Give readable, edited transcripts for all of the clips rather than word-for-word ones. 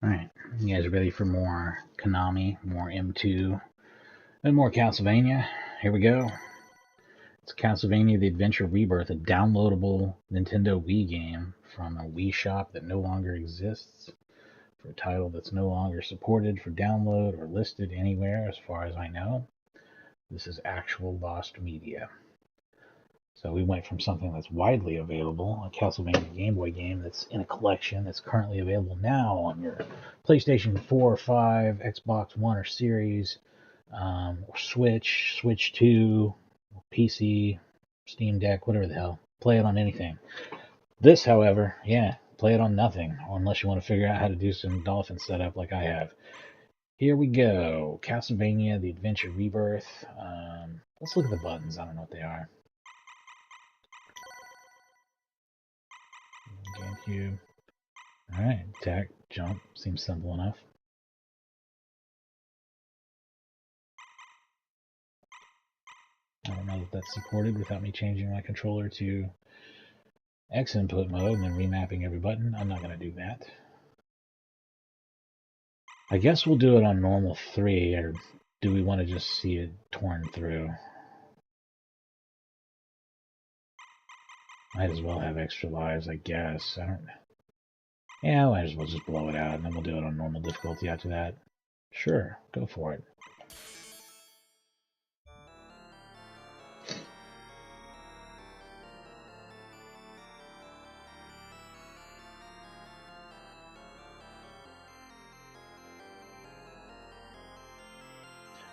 Alright, you guys ready for more Konami, more M2, and more Castlevania? Here we go. It's Castlevania The Adventure ReBirth, a downloadable Nintendo Wii game from a Wii shop that no longer exists, for a title that's no longer supported for download or listed anywhere as far as I know. This is actual lost media. So we went from something that's widely available, a Castlevania Game Boy game that's in a collection that's currently available now on your PlayStation 4 or 5, Xbox One or Series, or Switch, Switch 2, PC, Steam Deck, whatever the hell. Play it on anything. This, however, yeah, play it on nothing, unless you want to figure out how to do some dolphin setup like I have. Here we go. Castlevania The Adventure ReBirth. Let's look at the buttons. I don't know what they are. GameCube. Alright, attack, jump, seems simple enough. I don't know if that's supported without me changing my controller to X input mode and then remapping every button. I'm not going to do that. I guess we'll do it on normal 3, or do we want to just see it torn through? Might as well have extra lives, I guess. I don't... Yeah, might as well just blow it out, and then we'll do it on normal difficulty after that. Sure, go for it.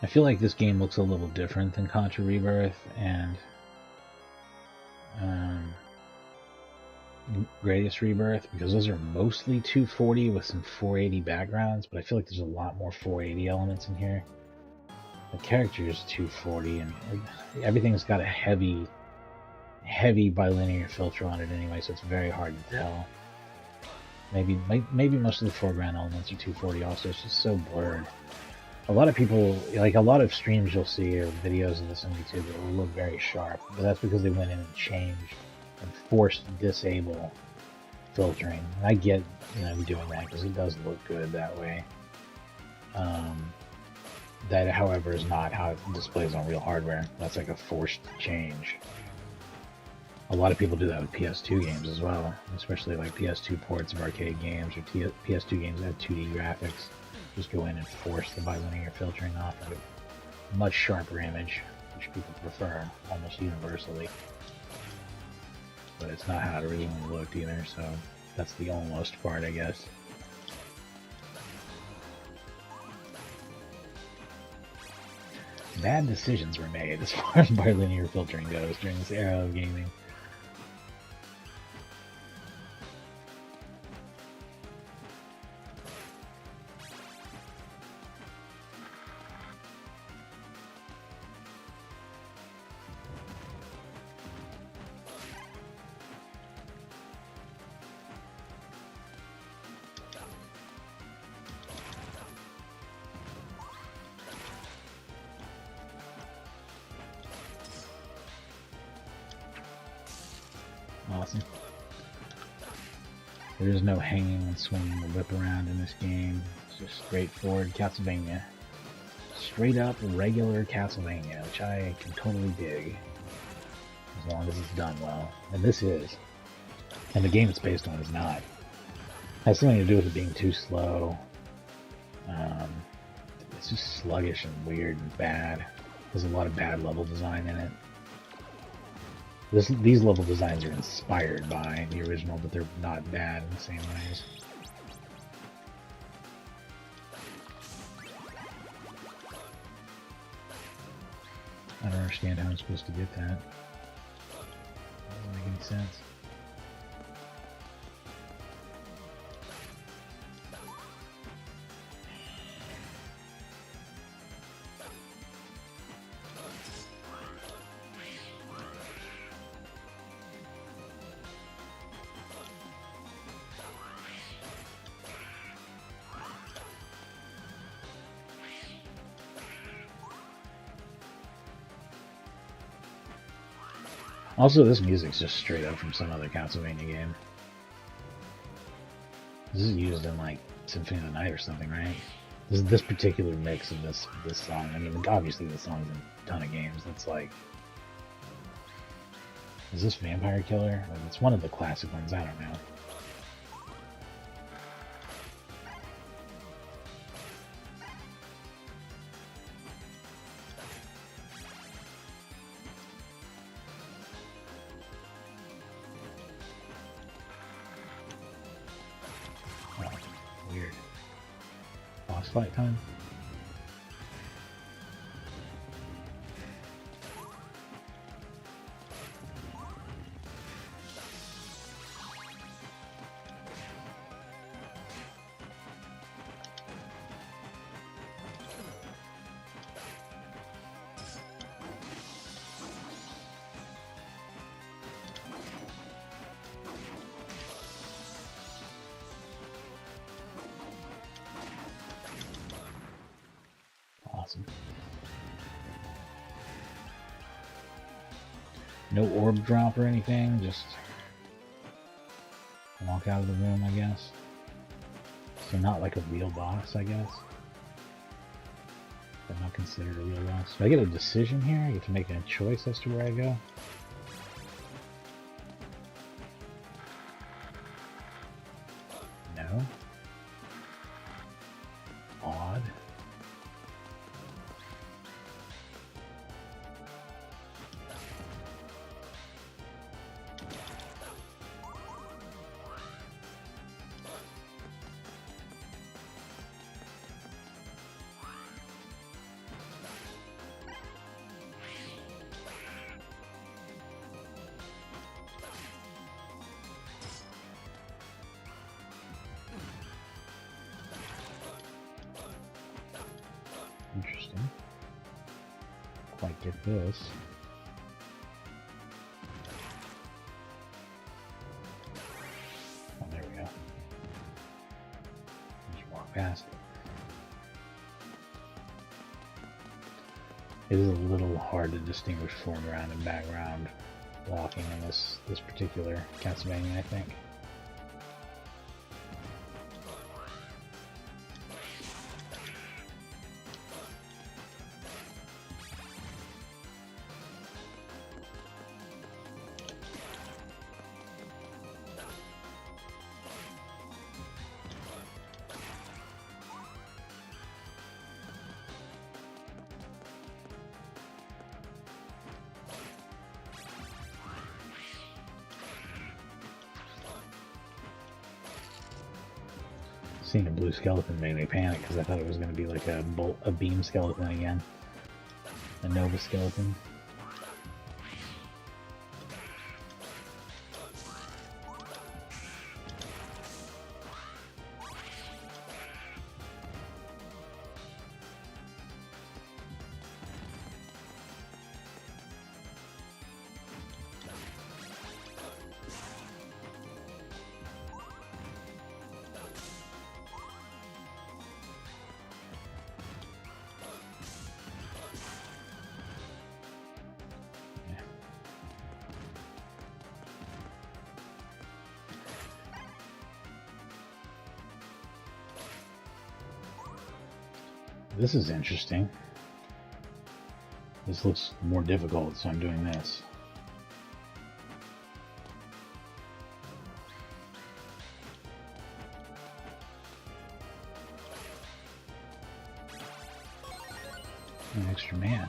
I feel like this game looks a little different than Contra Rebirth and Greatest Rebirth, because those are mostly 240 with some 480 backgrounds, but I feel like there's a lot more 480 elements in here. The character is 240, and everything's got a heavy bilinear filter on it anyway, so it's very hard to tell. Maybe most of the foreground elements are 240 also. It's just so blurred. A lot of people, like a lot of streams you'll see or videos of this on YouTube, that will look very sharp, but that's because they went in and changed and forced disable filtering. And I get, doing that because it does look good that way. That, however, is not how it displays on real hardware. That's like a forced change. A lot of people do that with PS2 games as well, especially like PS2 ports of arcade games or PS2 games that have 2D graphics. Just go in and force the bilinear filtering off of a much sharper image, which people prefer almost universally. But it's not how it originally looked either, so that's the almost part, I guess. Bad decisions were made as far as bilinear filtering goes during this era of gaming. Awesome. There is no hanging and swinging the whip around in this game. It's just straightforward Castlevania. Straight up regular Castlevania, which I can totally dig. As long as it's done well. And this is. And the game it's based on is not. It has something to do with it being too slow. It's just sluggish and weird and bad. There's a lot of bad level design in it. These level designs are inspired by the original, but they're not bad in the same ways. I don't understand how I'm supposed to get that. Doesn't make any sense. Also, this music's just straight up from some other Castlevania game. This is used in like Symphony of the Night or something, right? This particular mix of this song. I mean, obviously the song's in a ton of games. That's like, is this Vampire Killer? Like, it's one of the classic ones. I don't know. Weird. Boss fight time? Awesome. No orb drop or anything, just walk out of the room, I guess. So not like a real boss, I guess. But not considered a real boss. Do I get a decision here? I get to make a choice as to where I go? No. Odd. Interesting. Quite get this. Oh, there we go. Just walk past it. It is a little hard to distinguish foreground and background walking in this particular Castlevania, I think. Seeing a blue skeleton made me panic because I thought it was going to be like a beam skeleton again. A Nova skeleton. This is interesting. This looks more difficult, so I'm doing this. An extra man.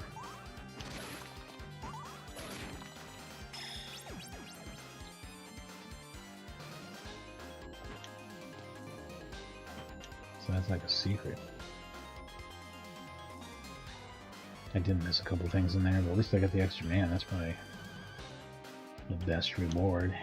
So that's like a secret. I did miss a couple things in there, but at least I got the extra man. That's probably the best reward.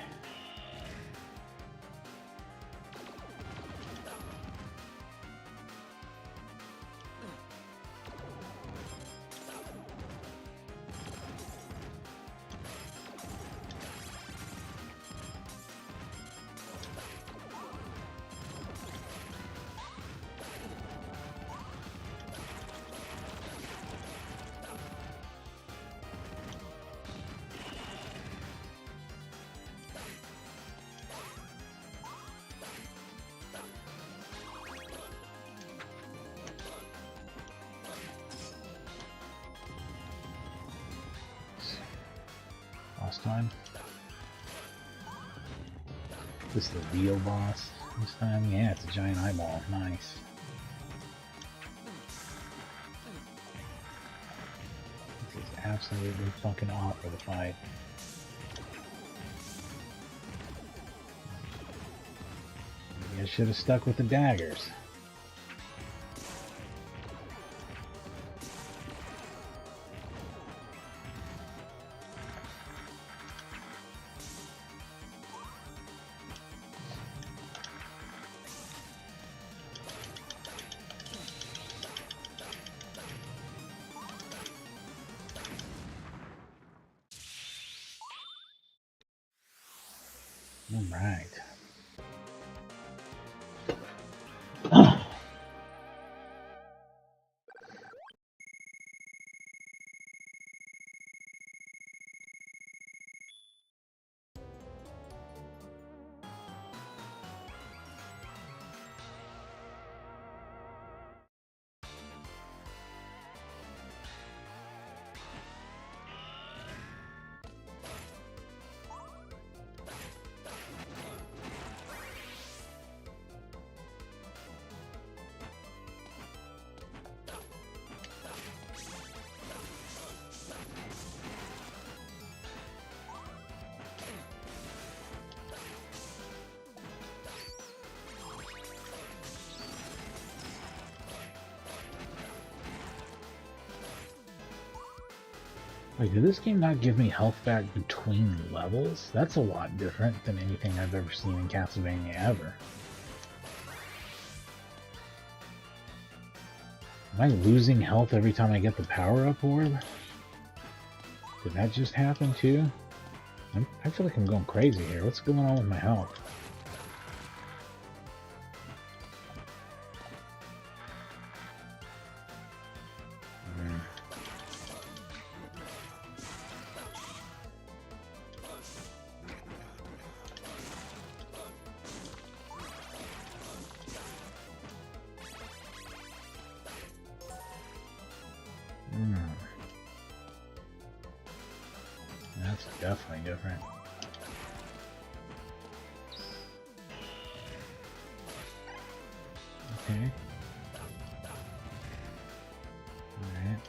last time. This is the real boss this time. Yeah, it's a giant eyeball. Nice. This is absolutely fucking awful to fight. Maybe I should have stuck with the daggers. All right. Like, did this game not give me health back between levels? That's a lot different than anything I've ever seen in Castlevania ever. Am I losing health every time I get the power-up orb? Did that just happen too? I feel like I'm going crazy here. What's going on with my health? That's definitely different. Okay. Alright.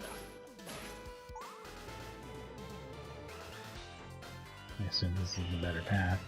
I assume this is the better path.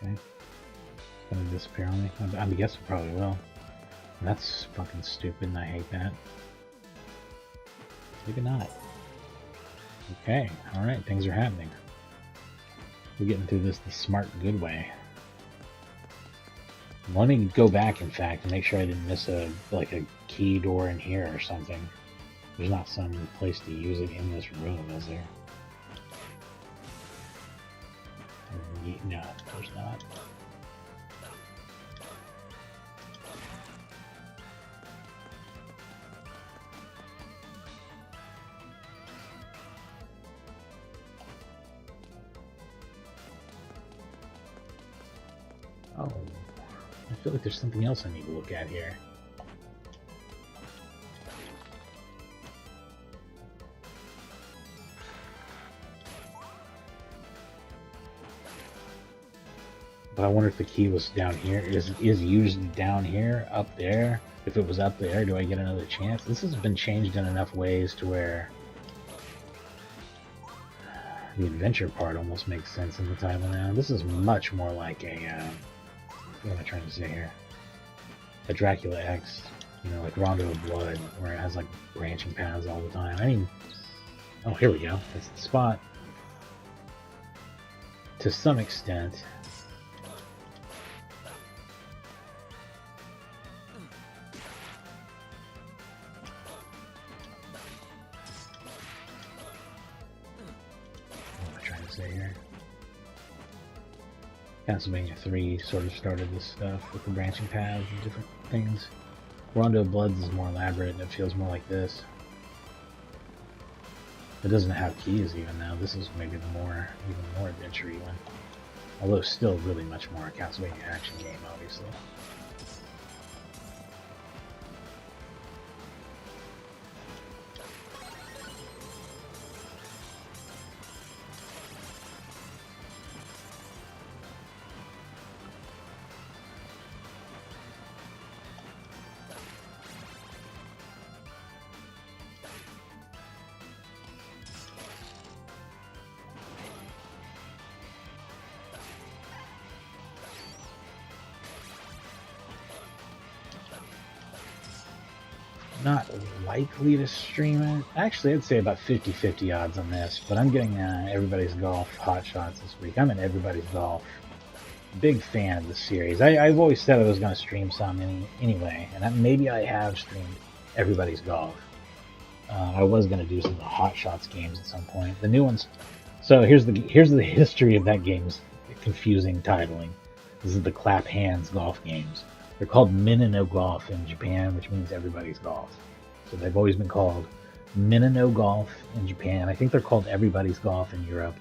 Okay. It's gonna disappear on me. I guess it probably will. That's fucking stupid and I hate that. Maybe not. Okay, alright, things are happening. We're getting through this the smart, good way. Let me go back, in fact, and make sure I didn't miss a key door in here or something. There's not some place to use it in this room, is there? No, there's not. Oh, I feel like there's something else I need to look at here. But I wonder if the key was down here. Is used down here, up there? If it was up there, do I get another chance? This has been changed in enough ways to where the adventure part almost makes sense in the title now. This is much more like a, what am I trying to say here? A Dracula X, you know, like Rondo of Blood, where it has like branching paths all the time. I mean, Oh, here we go. That's the spot. To some extent. What am I trying to say here? Castlevania 3 sort of started this stuff with the branching paths and different things. Rondo of Bloods is more elaborate and it feels more like this. It doesn't have keys even now. This is maybe the even more adventure-y one. Although still really much more a Castlevania action game, obviously. Not likely to stream it. Actually, I'd say about 50-50 odds on this, but I'm getting Everybody's Golf Hot Shots this week. I'm in Everybody's Golf. Big fan of the series. I've always said I was going to stream some anyway, and maybe I have streamed Everybody's Golf. I was going to do some of the Hot Shots games at some point. The new ones. So here's the history of that game's confusing titling. This is the Clap Hands golf games. They're called Minno Golf in Japan, which means Everybody's Golf. So they've always been called Minno Golf in Japan. I think they're called Everybody's Golf in Europe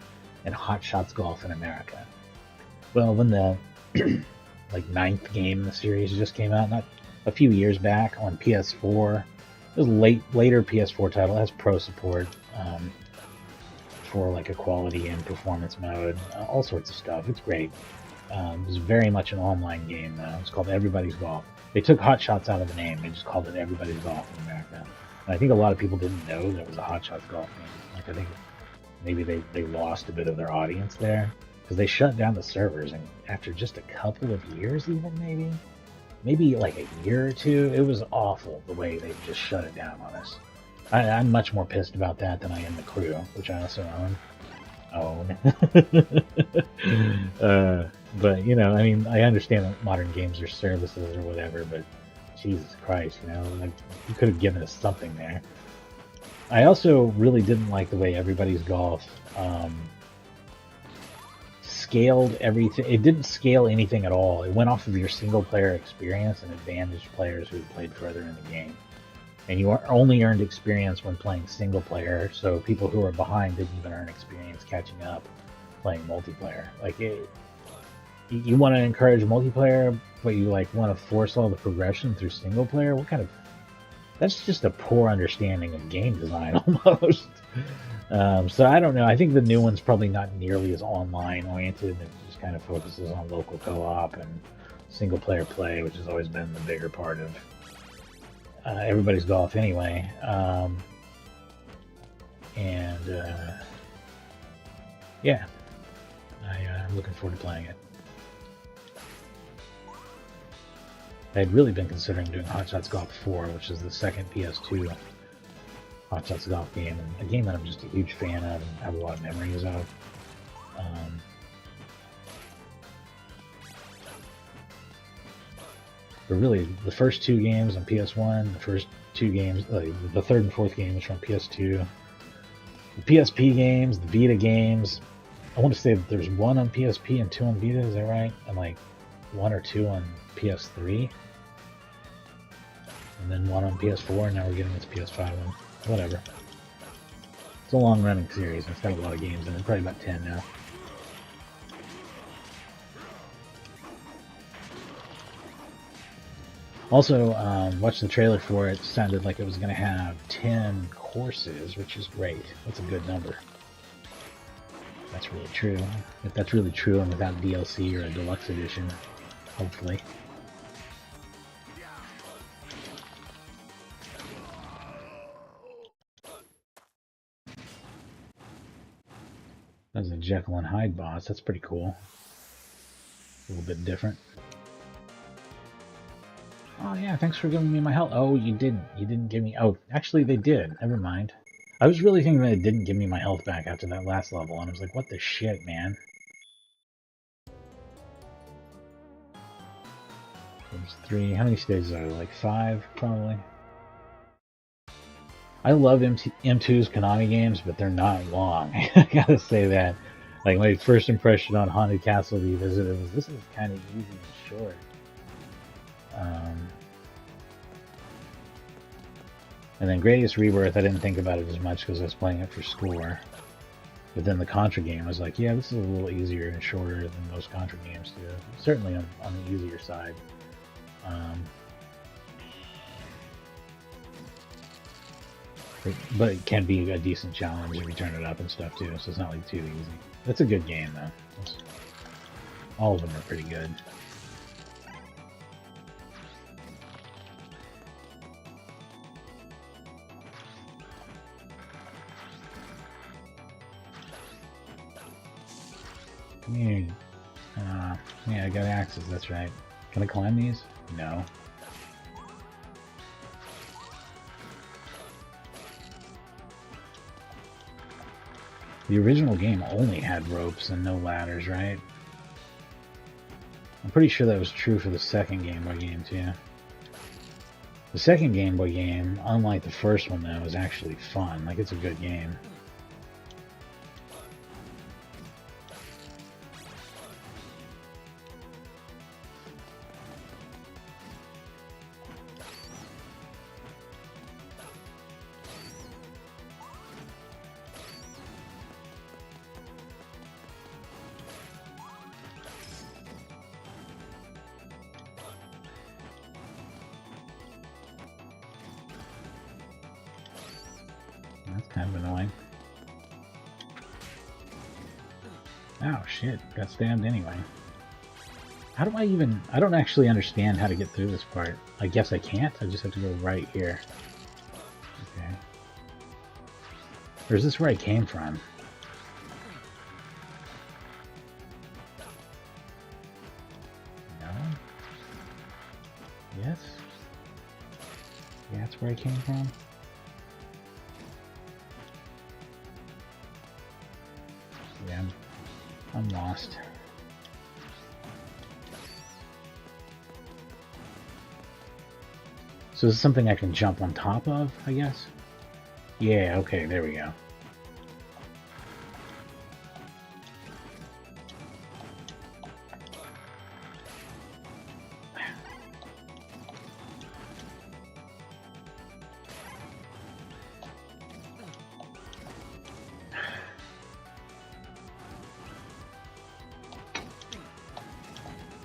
and Hot Shots Golf in America. Well, when the like 9th game in the series just came out, not a few years back on PS4, it was later PS4 title. It has pro support for like equality and performance mode, all sorts of stuff. It's great. It was very much an online game, though. It's called Everybody's Golf. They took Hot Shots out of the name. They just called it Everybody's Golf in America. And I think a lot of people didn't know that it was a Hot Shots golf game. Like, I think maybe they lost a bit of their audience there because they shut down the servers, and after just a couple of years, even maybe like a year or two, it was awful the way they just shut it down on us. I'm much more pissed about that than I am the Crew, which I also own. But you know, I mean, I understand that modern games are services or whatever, but Jesus Christ, you know, like you could have given us something there. I also really didn't like the way Everybody's Golf scaled everything. It didn't scale anything at all. It went off of your single player experience and advantaged players who played further in the game. And you only earned experience when playing single player, so people who were behind didn't even earn experience catching up playing multiplayer. Like, you want to encourage multiplayer, but you like want to force all the progression through single player? What kind of... That's just a poor understanding of game design, almost. So I don't know. I think the new one's probably not nearly as online oriented. It just kind of focuses on local co-op and single player play, which has always been the bigger part of Everybody's Golf anyway. Yeah, I'm looking forward to playing it. I had really been considering doing Hot Shots Golf 4, which is the second PS2 Hot Shots Golf game, and a game that I'm just a huge fan of and have a lot of memories of. But really, the first two games on PS1, the first two games, the third and fourth games from PS2, the PSP games, the Vita games. I want to say that there's one on PSP and two on Vita, is that right? And like one or two on PS3. And then one on PS4, and now we're getting this PS5 one. Whatever. It's a long running series, and it's got a lot of games in it, probably about 10 now. Also, watched the trailer for it. Sounded like it was going to have 10 courses, which is great. That's a good number. That's really true. If that's really true and without DLC or a deluxe edition, hopefully. That's a Jekyll and Hyde boss. That's pretty cool. A little bit different. Oh yeah, thanks for giving me my health. Oh, you didn't. You didn't give me... Oh, actually they did. Never mind. I was really thinking that it didn't give me my health back after that last level, and I was like, what the shit, man? There's 3. How many stages are there? Like 5, probably. I love M2's Konami games, but they're not long. I gotta say that. Like, my first impression on Haunted Castle Revisited was, this is kind of easy and short. And then Gradius Rebirth, I didn't think about it as much because I was playing it for score. But then the Contra game, I was like, yeah, this is a little easier and shorter than most Contra games do. Certainly on the easier side. But it can be a decent challenge if you turn it up and stuff too, so it's not like too easy. It's a good game though. All of them are pretty good. Come here. Yeah, I got axes, that's right. Can I climb these? No. The original game only had ropes and no ladders, right? I'm pretty sure that was true for the second Game Boy game, too. The second Game Boy game, unlike the first one, though, is actually fun. Like, it's a good game. That's kind of annoying. Oh shit, got stabbed anyway. How do I even... I don't actually understand how to get through this part. I guess I can't? I just have to go right here. Okay. Or is this where I came from? No? Yes? Yeah, that's where I came from? Yeah, I'm lost. So this is something I can jump on top of, I guess? Yeah, okay, there we go.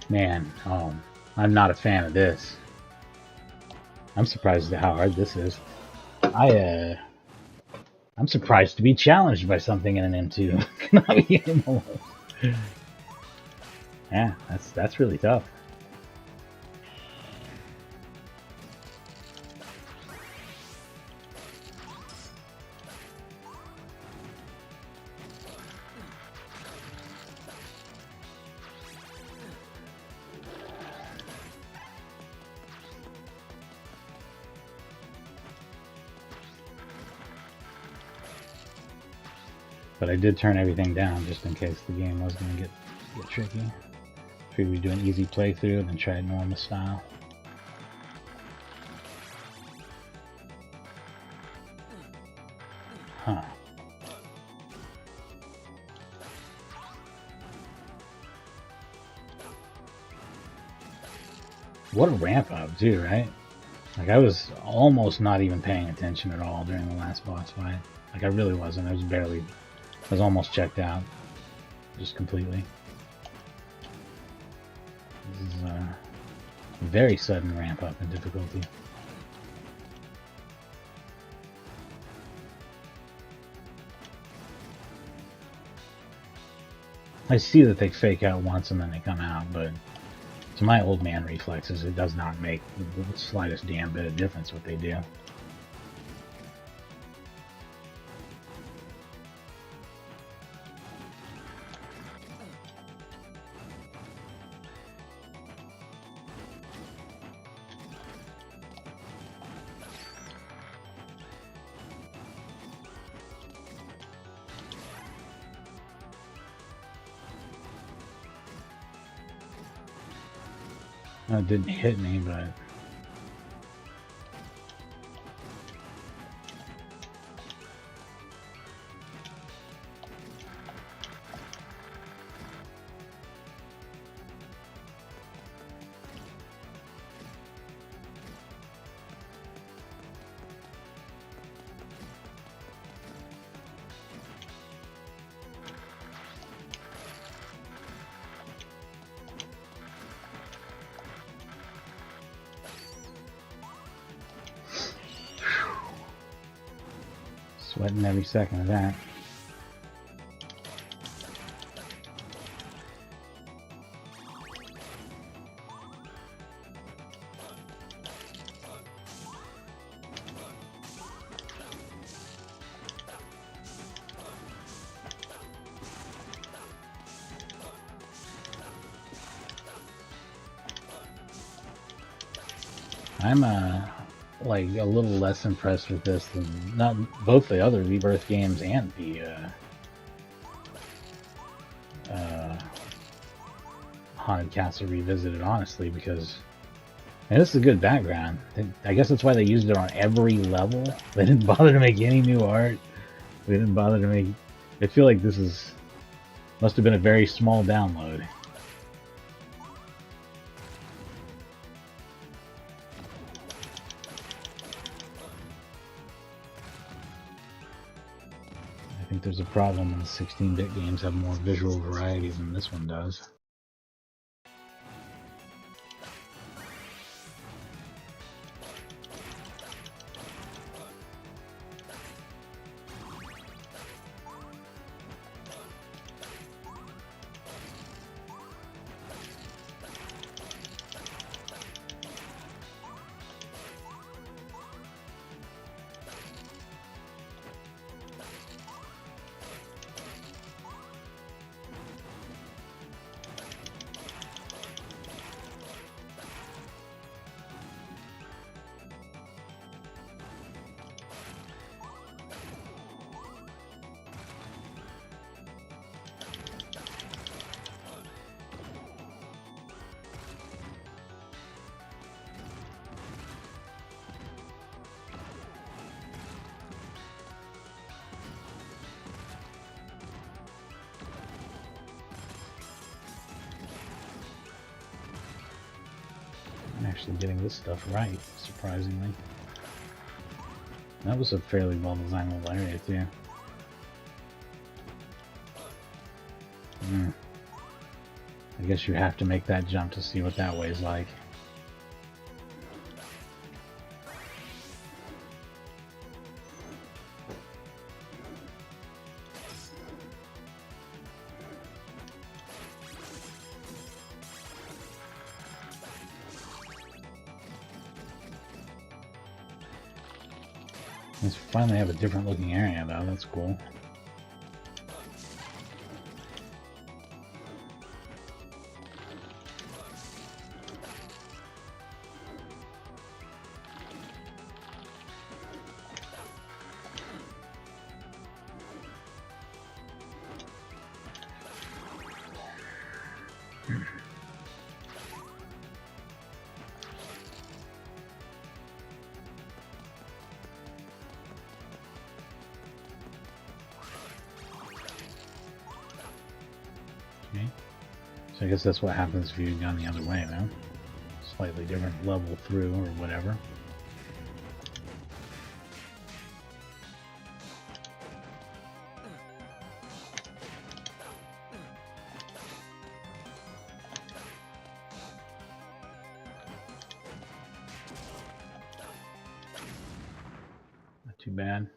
Man, I'm not a fan of this. I'm surprised at how hard this is. I'm surprised to be challenged by something in an M2 Konami game. Yeah, that's really tough. But I did turn everything down just in case the game was going to get tricky. Figured we'd do an easy playthrough and then try it normal style. Huh. What a ramp up too, right? Like, I was almost not even paying attention at all during the last boss fight. Like, I really wasn't. I was almost checked out. Just completely. This is a very sudden ramp up in difficulty. I see that they fake out once and then they come out, but to my old man reflexes, it does not make the slightest damn bit of difference what they do. It didn't hit me, but... Sweating every second of that. I'm like a little less impressed with this than not both the other ReBirth games and the Haunted Castle Revisited, honestly, because this is a good background. I guess that's why they used it on every level. They didn't bother to make any new art. They didn't bother to make... I feel like this must have been a very small download. I think there's a problem when the 16-bit games have more visual variety than this one does. Actually getting this stuff right, surprisingly. That was a fairly well-designed little area, too. I guess you have to make that jump to see what that way's like. Let's finally have a different looking area though, that's cool. Okay. So I guess that's what happens if you've gone the other way now. Slightly different level through or whatever. Not too bad.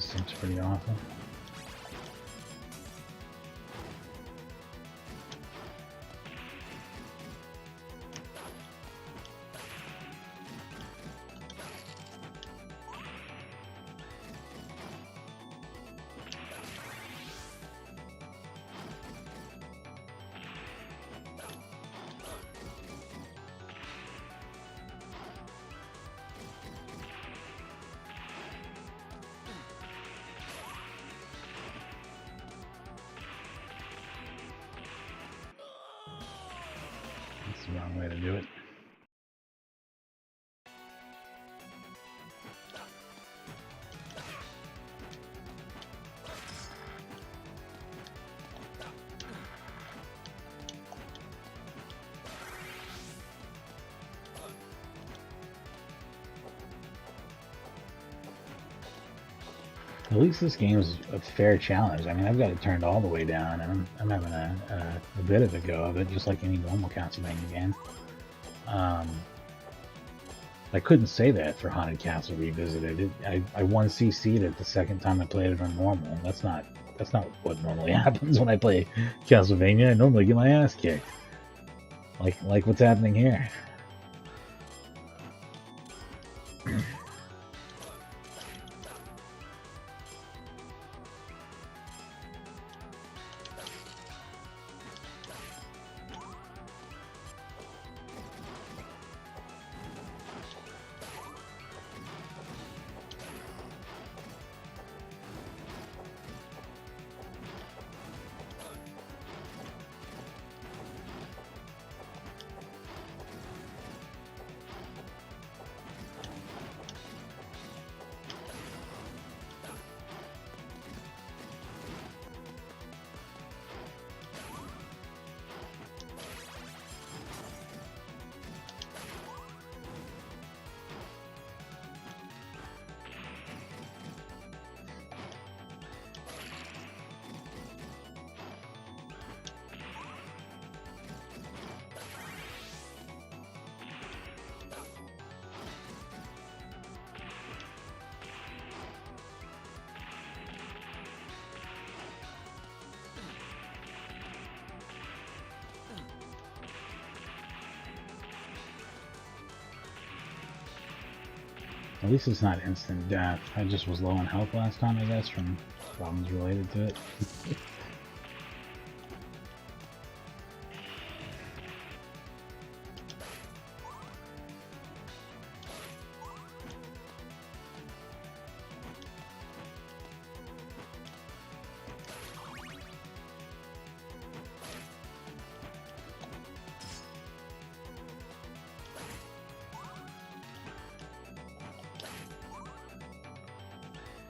This seems pretty awful. That's the wrong way to do it. At least this game is a fair challenge. I mean, I've got it turned all the way down, and I'm having a bit of a go of it, just like any normal Castlevania game. I couldn't say that for Haunted Castle Revisited. I 1CC'd it the second time I played it on normal. That's not what normally happens when I play Castlevania. I normally get my ass kicked, like what's happening here. At least it's not instant death. I just was low on health last time, I guess, from problems related to it.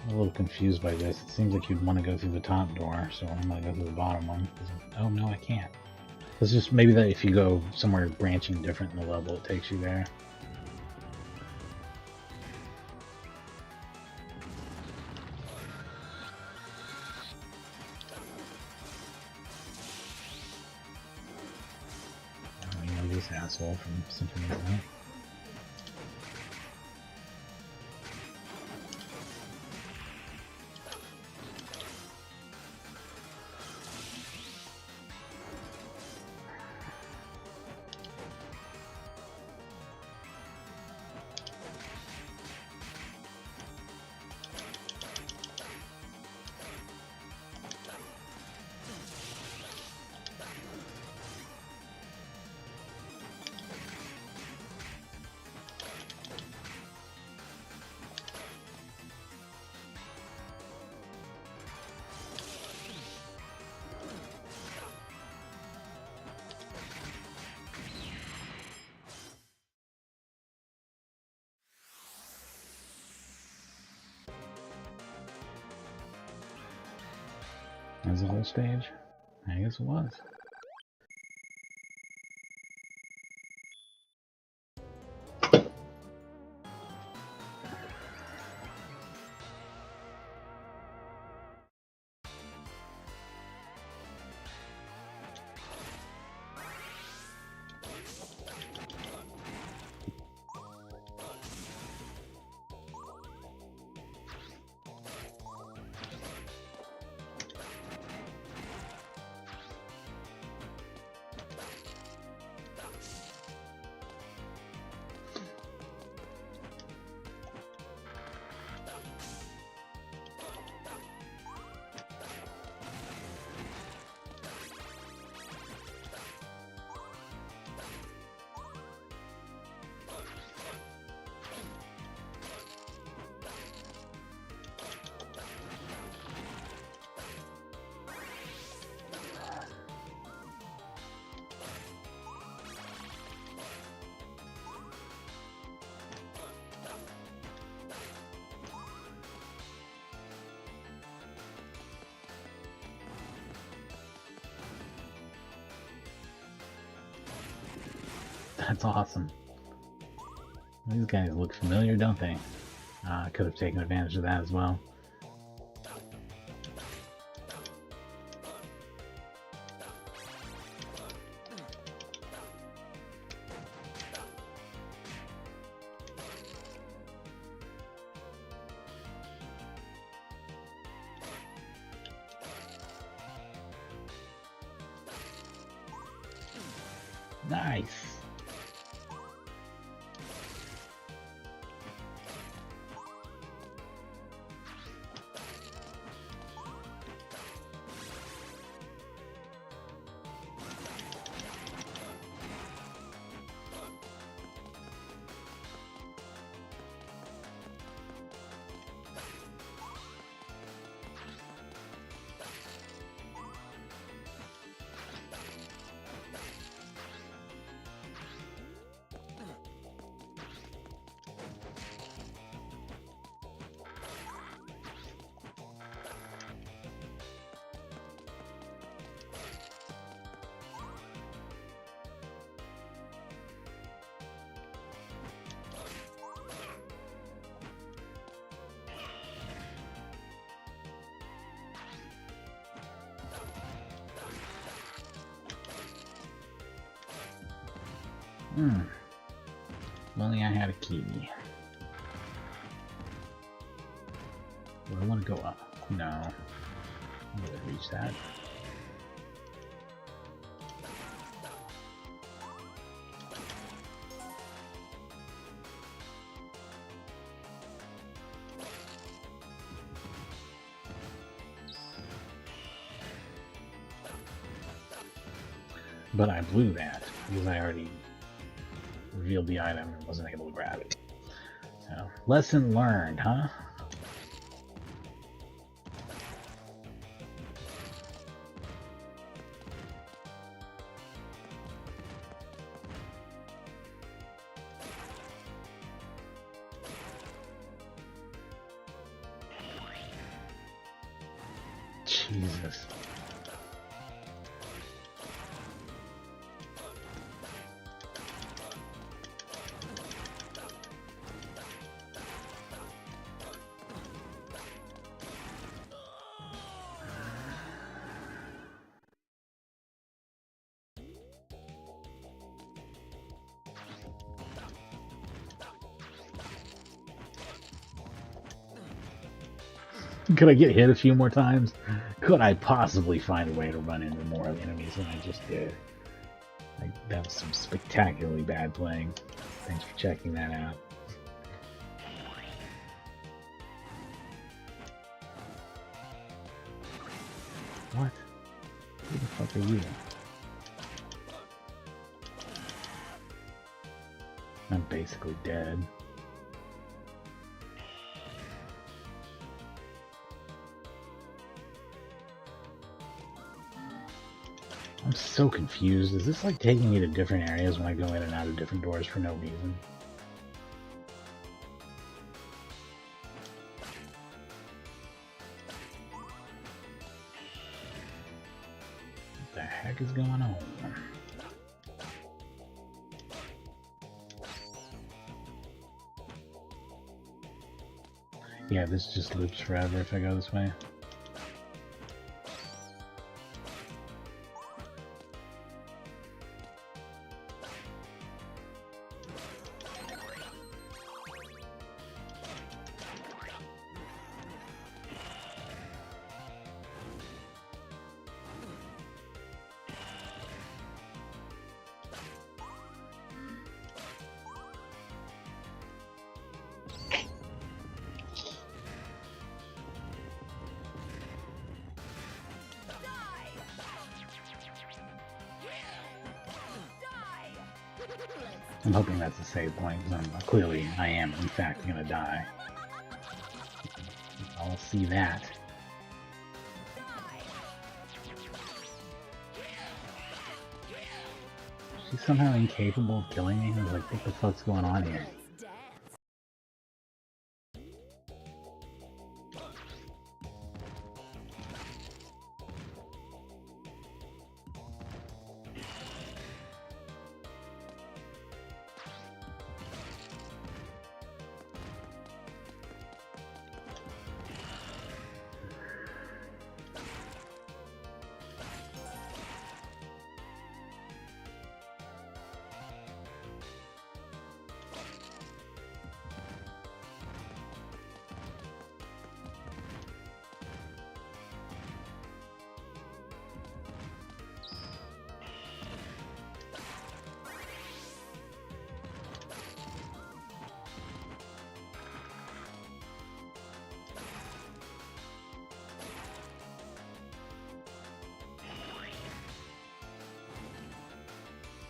I'm a little confused by this. It seems like you'd want to go through the top door, so I'm going to go through the bottom one. Oh, no, I can't. It's just maybe that if you go somewhere branching different in the level, it takes you there. Oh, you know this asshole from Symphony of the Night. That's the whole stage? I guess it was. That's awesome. These guys look familiar, don't they? I could have taken advantage of that as well. Nice. If only I had a key. Do I want to go up? No. I'm going to reach that. But I blew that because I already revealed the item and wasn't able to grab it. So, lesson learned, huh? Jesus. Could I get hit a few more times? Could I possibly find a way to run into more enemies than I just did? That was some spectacularly bad playing. Thanks for checking that out. What? Who the fuck are you? I'm basically dead. I'm so confused. Is this like taking me to different areas when I go in and out of different doors for no reason? What the heck is going on? Yeah, this just loops forever if I go this way. I'm hoping that's a save point, because clearly I am, in fact, going to die. I'll see that. She's somehow incapable of killing me? I was like, what the fuck's going on here?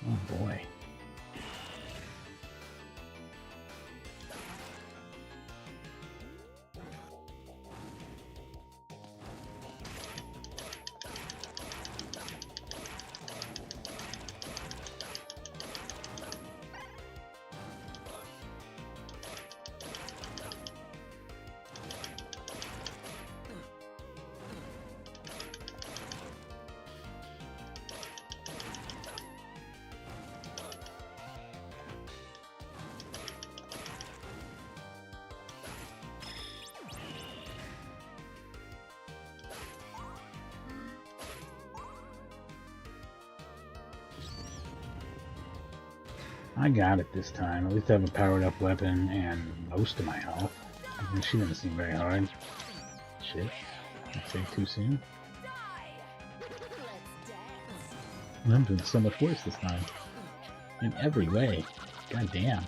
Oh boy. I got it this time. At least I have a powered up weapon and most of my health. I mean, she didn't seem very hard. Shit. I say too soon. I'm doing so much worse this time. In every way. God damn.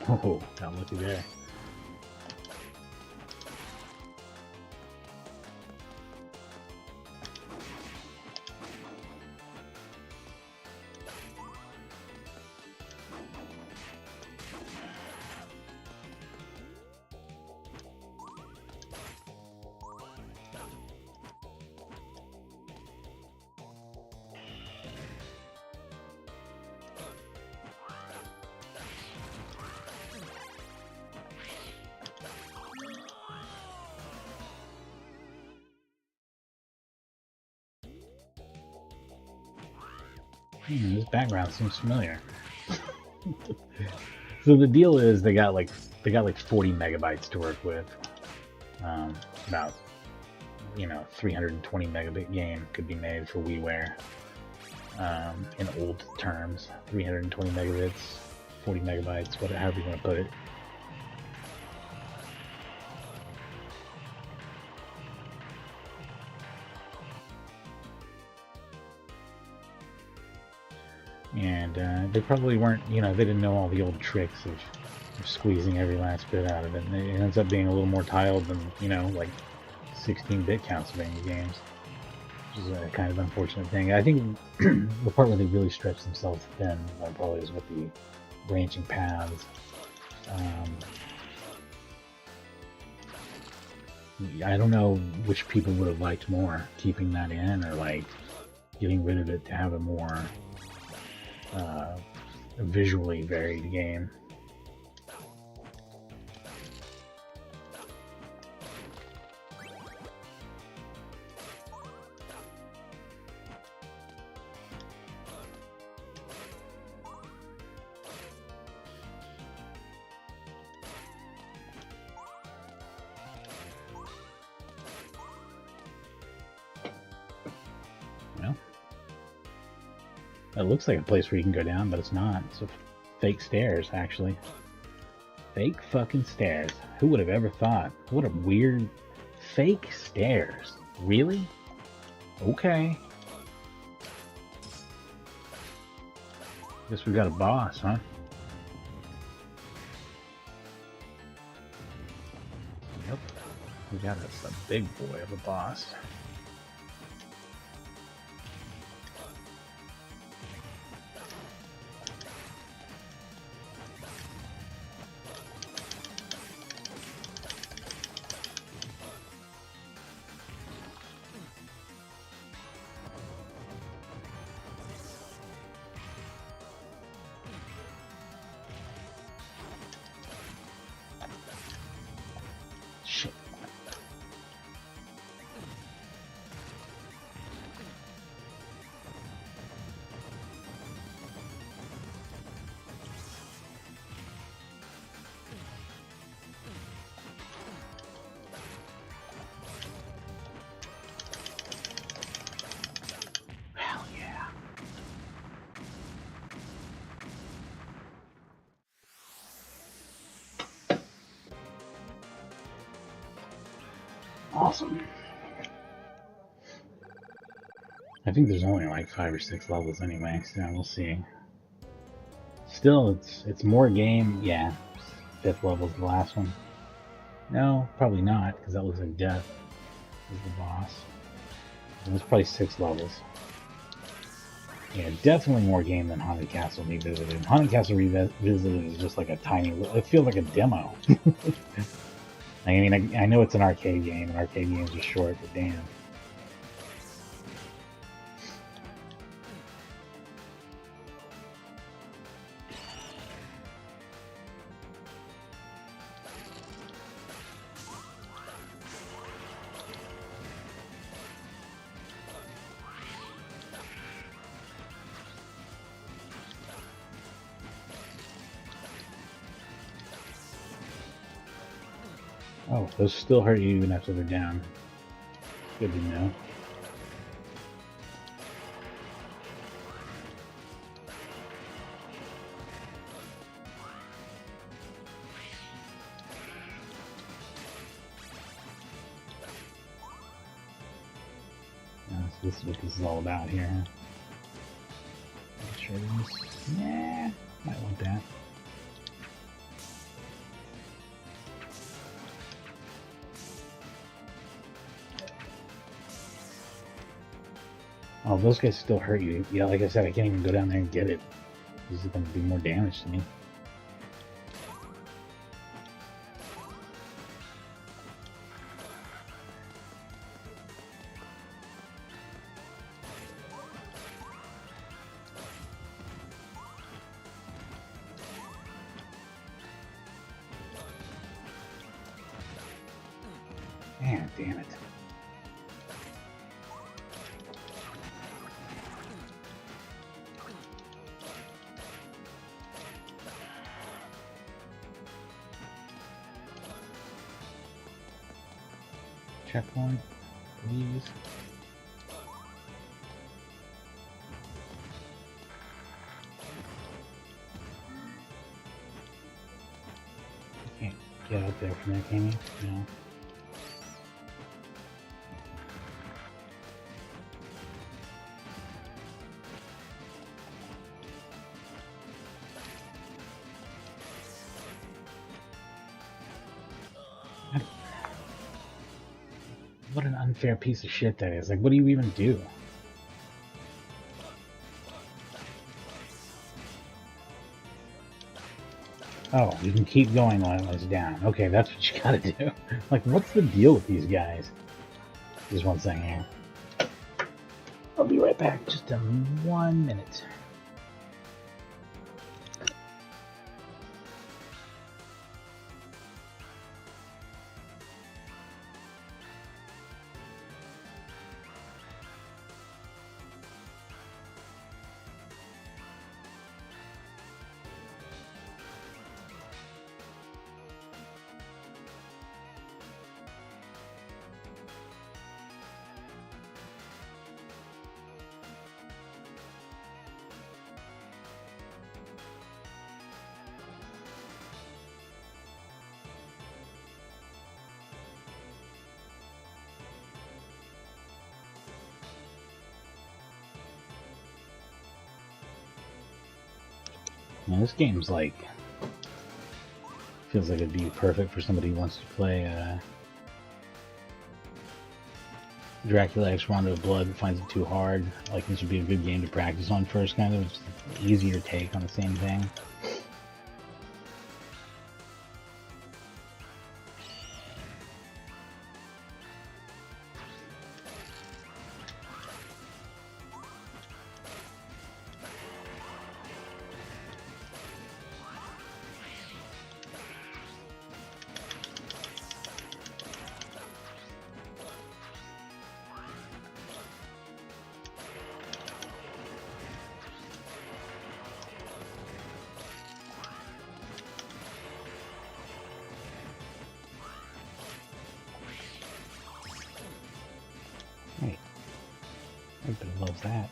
Oh, got lucky there. This background seems familiar. So the deal is they got like 40 megabytes to work with. About 320 megabit game could be made for WiiWare. In old terms, 320 megabits, 40 megabytes, however you want to put it. And they probably weren't, they didn't know all the old tricks of squeezing every last bit out of it. And it ends up being a little more tiled than, like 16-bit Castlevania games, which is a kind of unfortunate thing. I think the part where they really stretch themselves thin probably is with the branching paths. I don't know which people would have liked more, keeping that in or like getting rid of it to have a more visually varied game. Well, it looks like a place where you can go down, but it's not. It's a fake stairs, actually. Fake fucking stairs. Who would have ever thought? What a weird fake stairs. Really? Okay. Guess we got a boss, huh? Yep. We got us a big boy of a boss. Awesome. I think there's only like 5 or 6 levels anyway, so we'll see. Still, it's more game. Yeah, 5th level's the last one. No, probably not, because that looks like Death is the boss. There's probably 6 levels. Yeah, definitely more game than Haunted Castle Revisited. Haunted Castle Revisited is just like a tiny. It feels like a demo. I mean, I know it's an arcade game, and arcade games are short, but damn. Oh, those still hurt you even after they're down. Good to know. So this is what this is all about here. Make sure this. Yeah, might want that. Oh, those guys still hurt you. Yeah, like I said, I can't even go down there and get it. This is going to do more damage to me. Man, damn it. Checkpoint, please. You can't get out there from there, can you? No. What an unfair piece of shit that is. Like, what do you even do? Oh, you can keep going while it's down. Okay, that's what you gotta do. Like, what's the deal with these guys? Just one second here. I'll be right back. Just in 1 minute. Now, this game's like, feels like it'd be perfect for somebody who wants to play Dracula X Rondo of Blood, finds it too hard. Like, this would be a good game to practice on first, kind of. It's an easier take on the same thing. Hey, everybody loves that.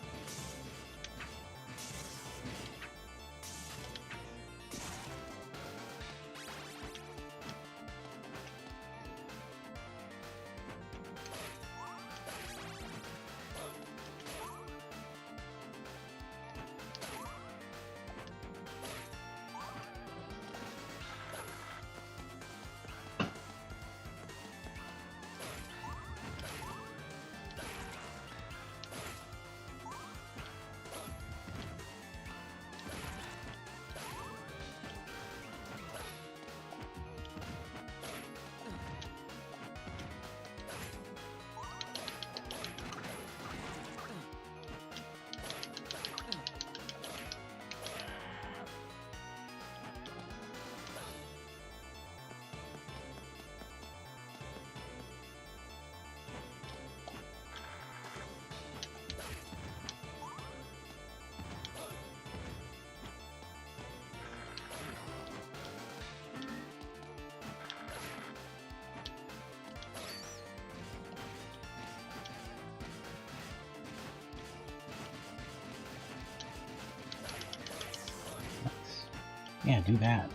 Yeah, do that.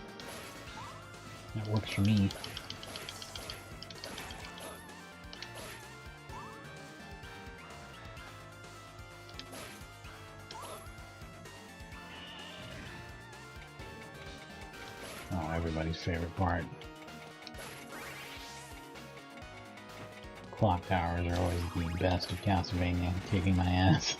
That works for me. Oh, everybody's favorite part. Clock towers are always the best of Castlevania, kicking my ass.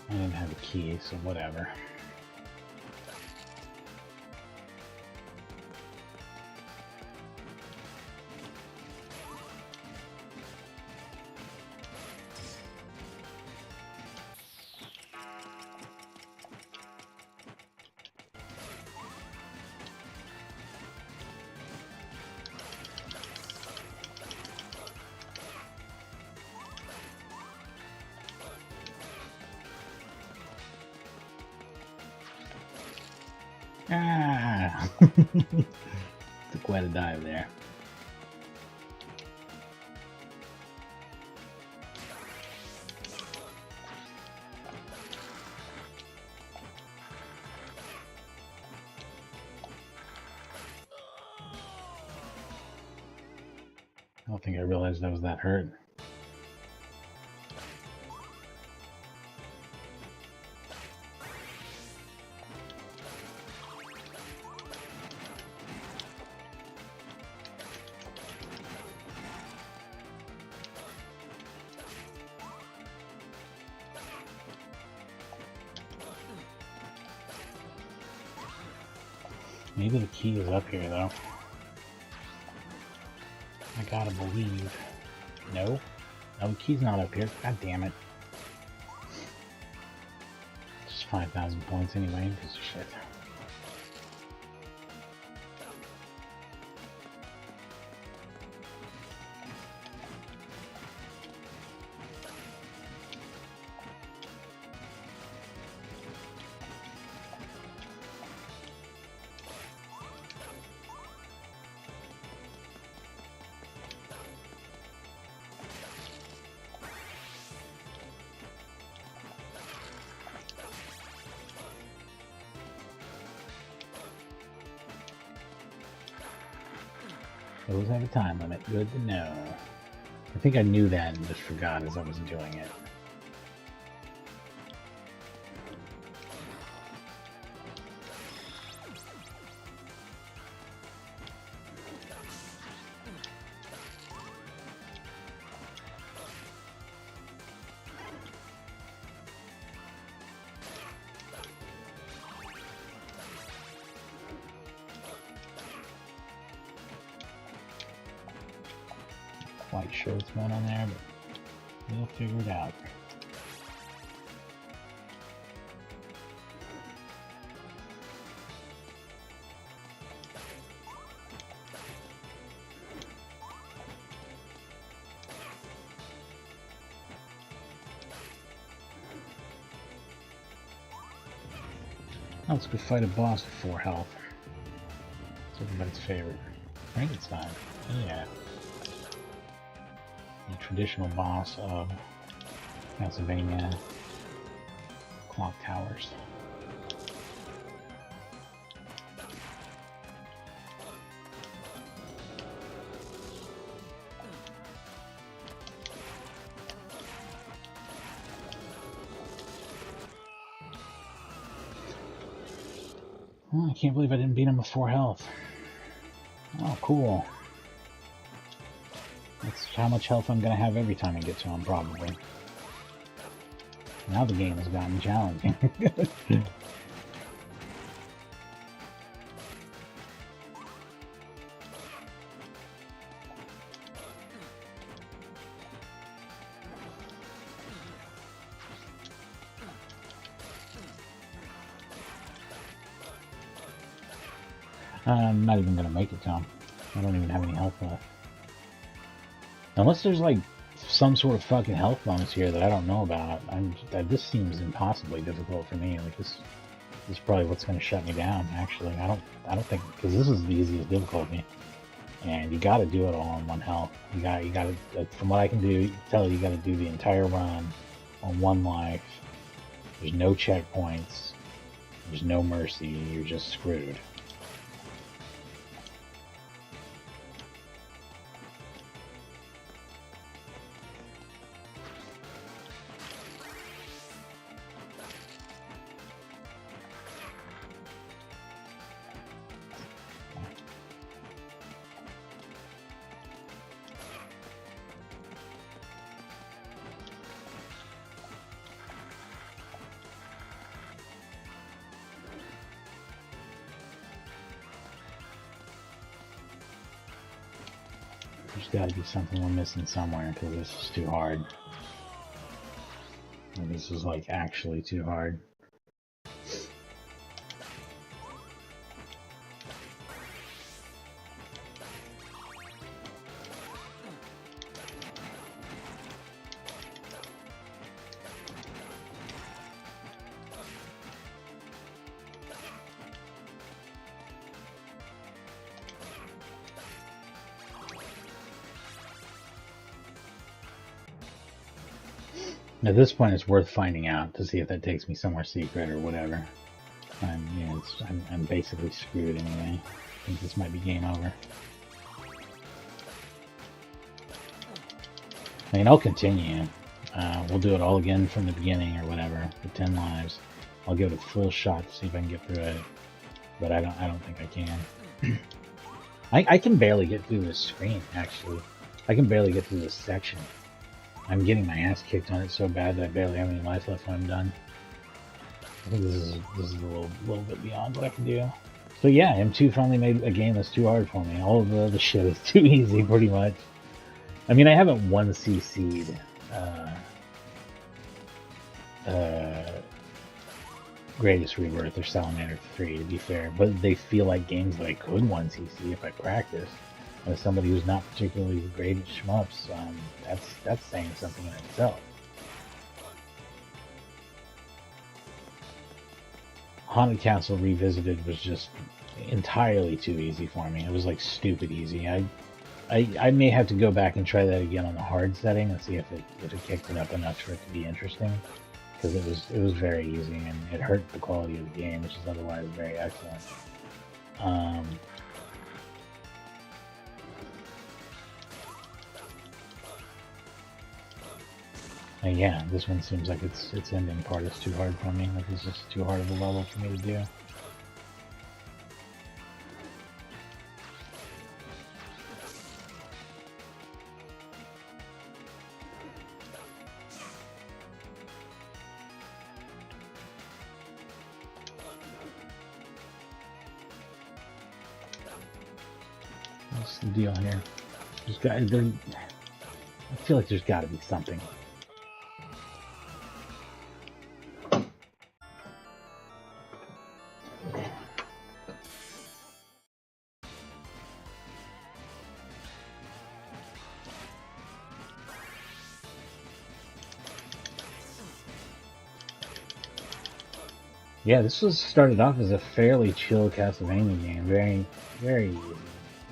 I didn't have a key, so whatever. Ah! Took quite a dive there. I don't think I realized I was that hurt. Maybe the key is up here, though. I gotta believe. No? No, the key's not up here. God damn it. Just 5,000 points anyway, piece of shit. Those have a time limit. Good to know. I think I knew that and just forgot as I was doing it. Quite sure what's going on there, but we'll figure it out. Now let's go fight a boss with 4 health. It's everybody's favorite. Frankenstein. Yeah. The traditional boss of Castlevania Clock Towers. Oh, I can't believe I didn't beat him with 4 health. Oh, cool. That's how much health I'm going to have every time I get to him, probably. Now the game has gotten challenging. I'm not even going to make it to him. I don't even have any health left. Unless there's like some sort of fucking health bonus here that I don't know about. This seems impossibly difficult for me. Like this is probably what's going to shut me down. Actually, I don't think, because this is the easiest difficulty, and you got to do it all on 1 health. You got to. From what I can tell, you got to do the entire run on 1 life. There's no checkpoints. There's no mercy. You're just screwed. There's got to be something we're missing somewhere, because this is too hard. And this is like actually too hard. At this point, it's worth finding out to see if that takes me somewhere secret or whatever. I'm basically screwed anyway. I think this might be game over. I mean, I'll continue. We'll do it all again from the beginning or whatever, with 10 lives. I'll give it a full shot to see if I can get through it, but I don't think I can. I can barely get through this screen, actually. I can barely get through this section. I'm getting my ass kicked on it so bad that I barely have any life left when I'm done. I think this is a little bit beyond what I can do. So yeah, M2 finally made a game that's too hard for me. All of the shit is too easy, pretty much. I mean, I haven't 1cc'd Greatest ReBirth or Salamander 3, to be fair, but they feel like games that I could 1cc if I practice. As somebody who's not particularly great at shmups, that's saying something in itself. Haunted Castle Revisited was just entirely too easy for me. It was like stupid easy. I may have to go back and try that again on the hard setting and see if it kicked it up enough for it to be interesting, because it was very easy and it hurt the quality of the game, which is otherwise very excellent. And yeah, this one seems like its ending part is too hard for me. Like it's just too hard of a level for me to do. What's the deal here? I feel like there's got to be something. Yeah, this was started off as a fairly chill Castlevania game, very, very easy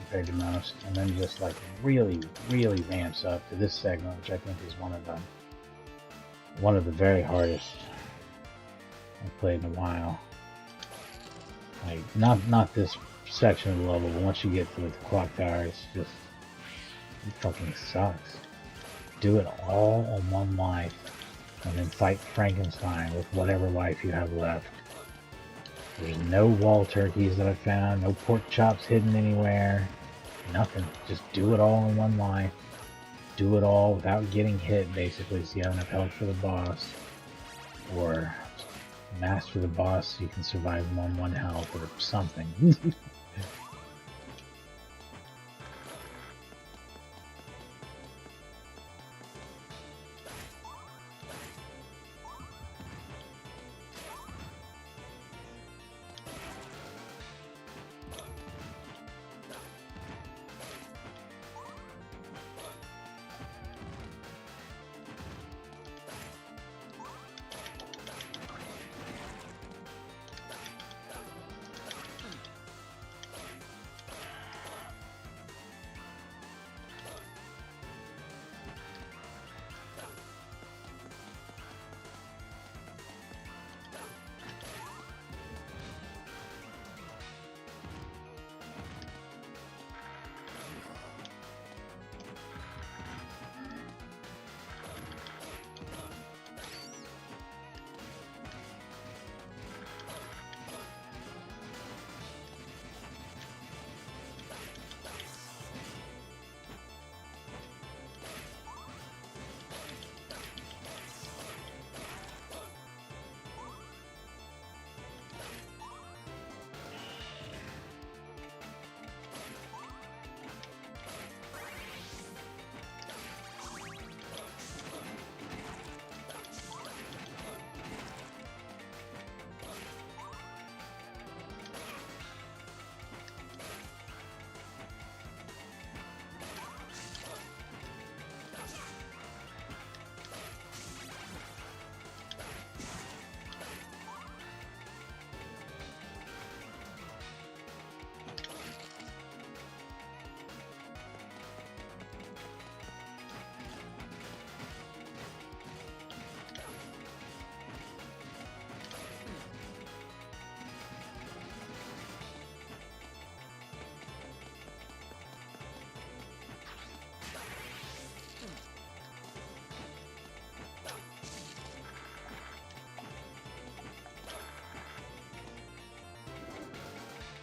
compared to most, and then just like really, really ramps up to this segment, which I think is one of the very hardest I've played in a while. Like not this section of the level, but once you get to the clock tower, it fucking sucks. Do it all on 1 life, and then fight Frankenstein with whatever life you have left. There's no wall turkeys that I found, no pork chops hidden anywhere, nothing. Just do it all in 1 life. Do it all without getting hit, basically, so you have enough health for the boss. Or master the boss so you can survive him on 1 health or something.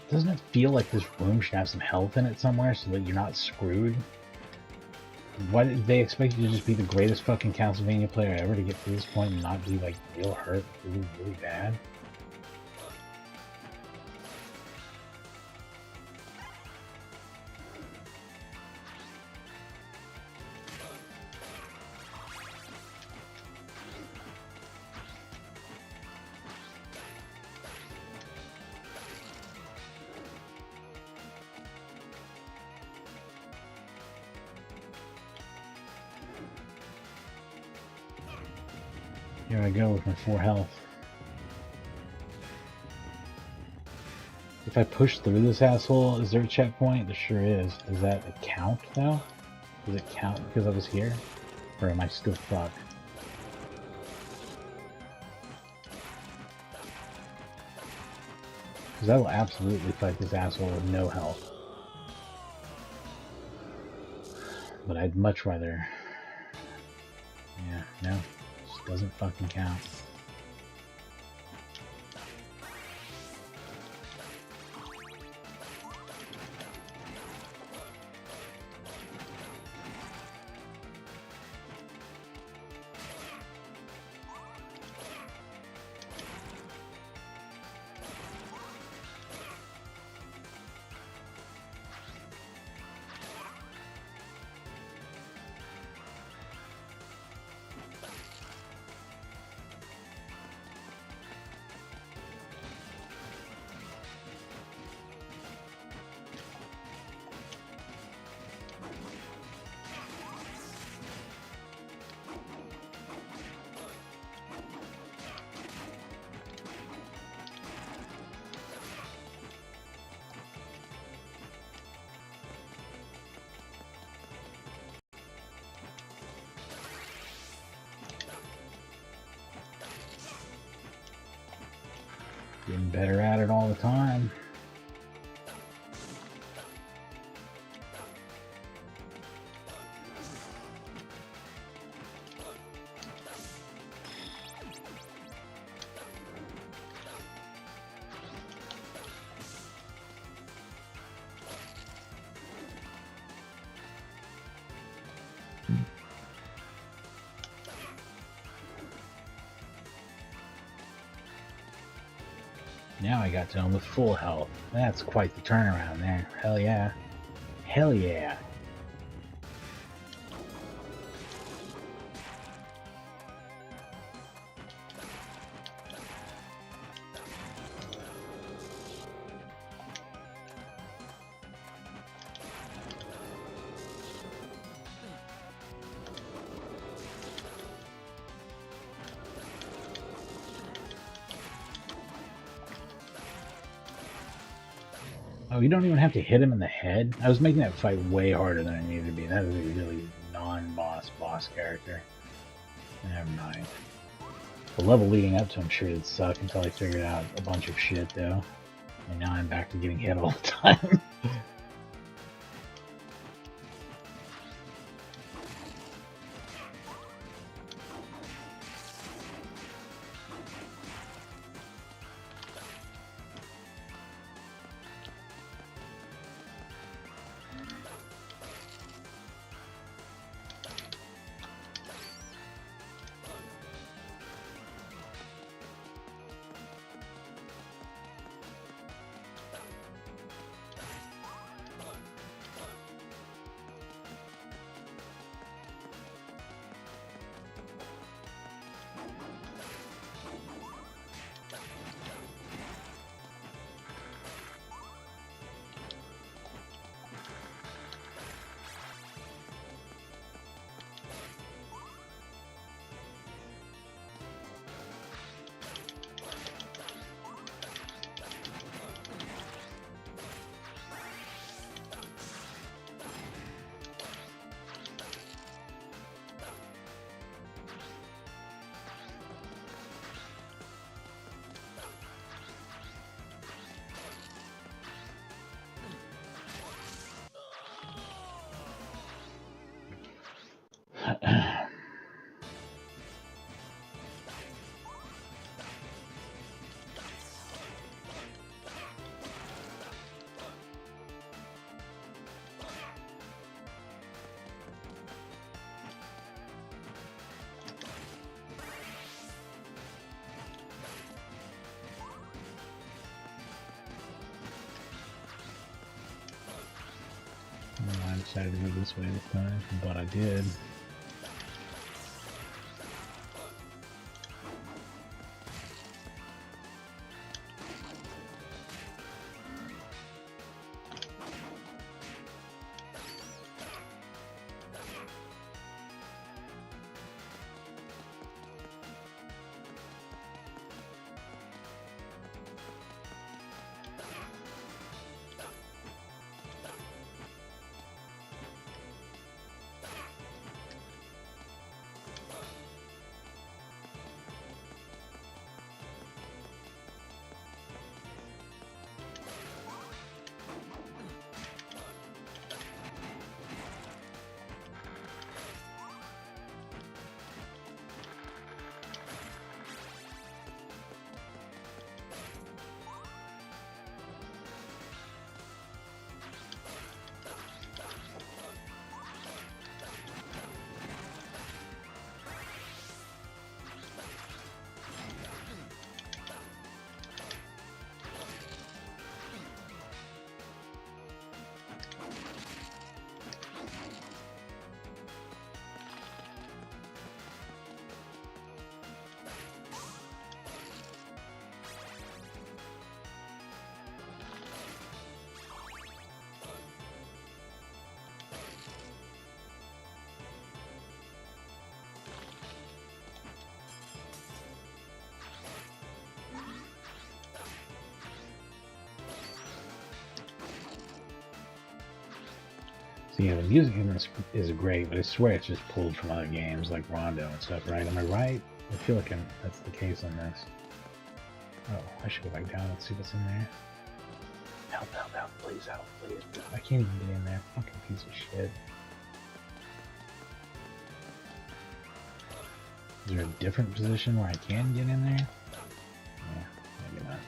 Doesn't it feel like this room should have some health in it somewhere so that you're not screwed? Why did they expect you to just be the greatest fucking Castlevania player ever to get to this point and not be like real hurt, really, really bad? Here I go with my 4 health. If I push through this asshole, is there a checkpoint? There sure is. Does that count though? Does it count because I was here? Or am I still fucked? Because I will absolutely fight this asshole with no health. But I'd much rather... Yeah, no. Just doesn't fucking count. Getting better at it all the time. Now I got to him with full health. That's quite the turnaround there. Hell yeah. Hell yeah. Oh, you don't even have to hit him in the head? I was making that fight way harder than it needed to be. That is a really non-boss boss character. Never mind. The level leading up to him sure did suck until I figured out a bunch of shit, though. And now I'm back to getting hit all the time. decided to go this way this time, but I did. So yeah, the music in this is great, but I swear it's just pulled from other games like Rondo and stuff, right? Am I right? I feel like that's the case on this. Oh, I should go back down and see what's in there. Help, help, help, please help, please. I can't even get in there. Fucking piece of shit. Is there a different position where I can get in there? Yeah, maybe not.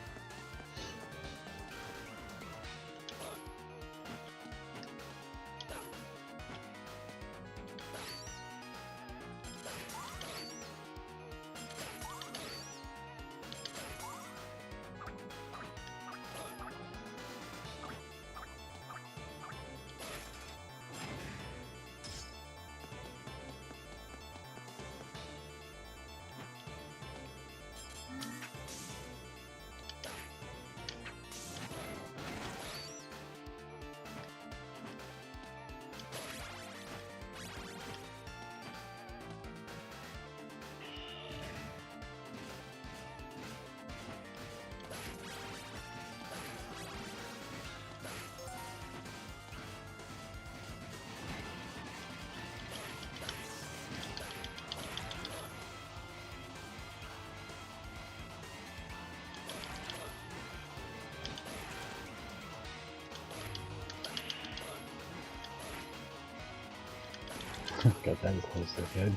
Got that as close as I could.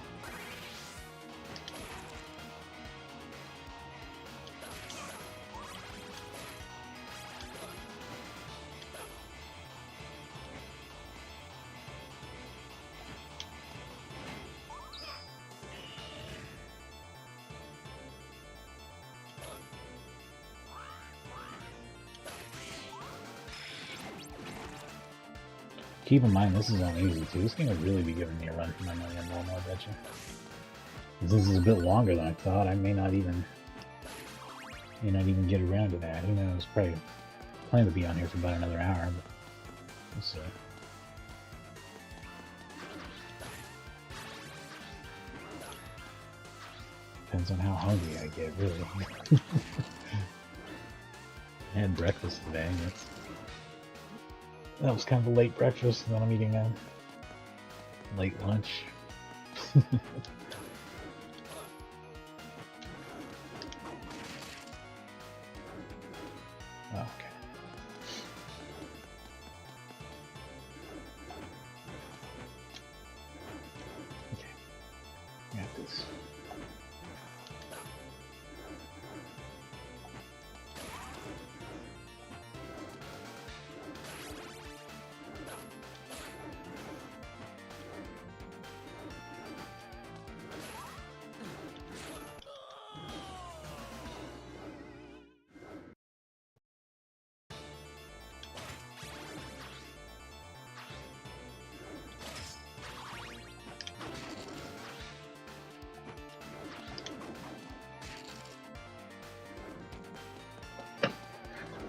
Keep in mind, this is on easy too. This game would really be giving me a run for my money on normal, I bet you. This is a bit longer than I thought. I may not even get around to that. Who knows? Probably plan to be on here for about another hour, but we'll see. Depends on how hungry I get, really. I had breakfast today. That was kind of a late breakfast, and then I'm eating a late lunch. Oh, okay. Okay. Got this.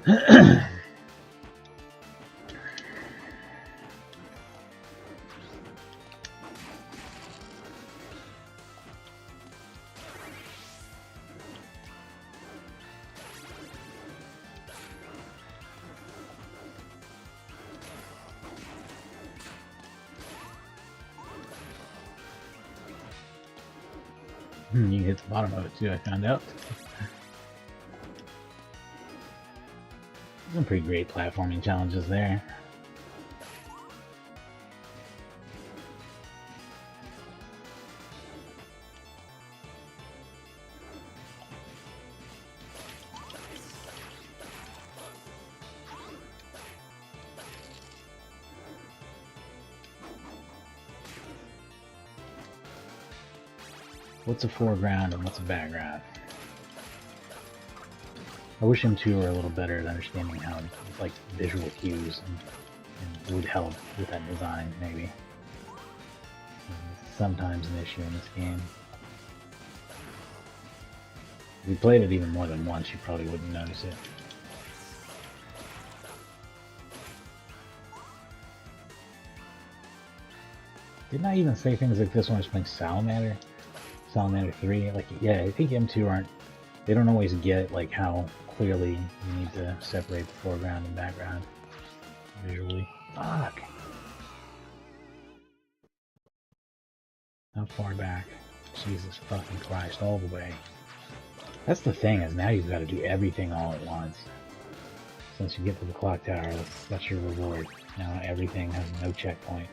You can hit the bottom of it too, I found out. Some pretty great platforming challenges there. What's a foreground and what's a background? I wish M2 were a little better at understanding how, like, visual cues and would help with that design, maybe. It's sometimes an issue in this game. If you played it even more than once, you probably wouldn't notice it. Didn't I even say things like this when I was playing Salamander? Salamander 3? Like, yeah, I think M2 aren't... They don't always get, like, how clearly you need to separate the foreground and background visually. Fuck! How far back? Jesus fucking Christ, all the way. That's the thing, is now you've got to do everything all at once. Since you get to the clock tower, that's your reward. Now everything has no checkpoint.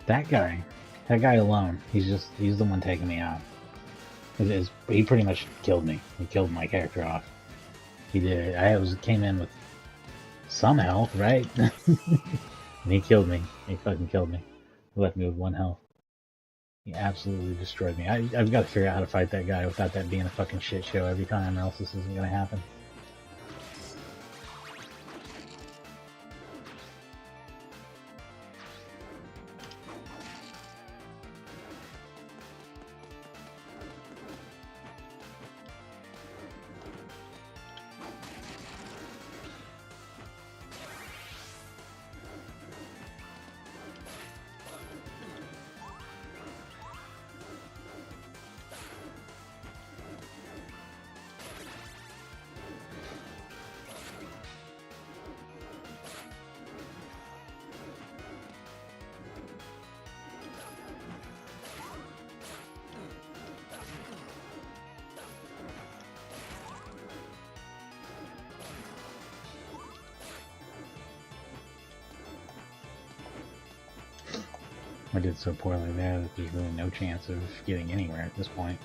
That guy alone, he's the one taking me out. He pretty much killed me. He killed my character off. He did. Came in with some health, right? And he killed me. He fucking killed me. He left me with 1 health. He absolutely destroyed me. I've got to figure out how to fight that guy without that being a fucking shit show every time, or else this isn't gonna happen. I did so poorly there that there's really no chance of getting anywhere at this point.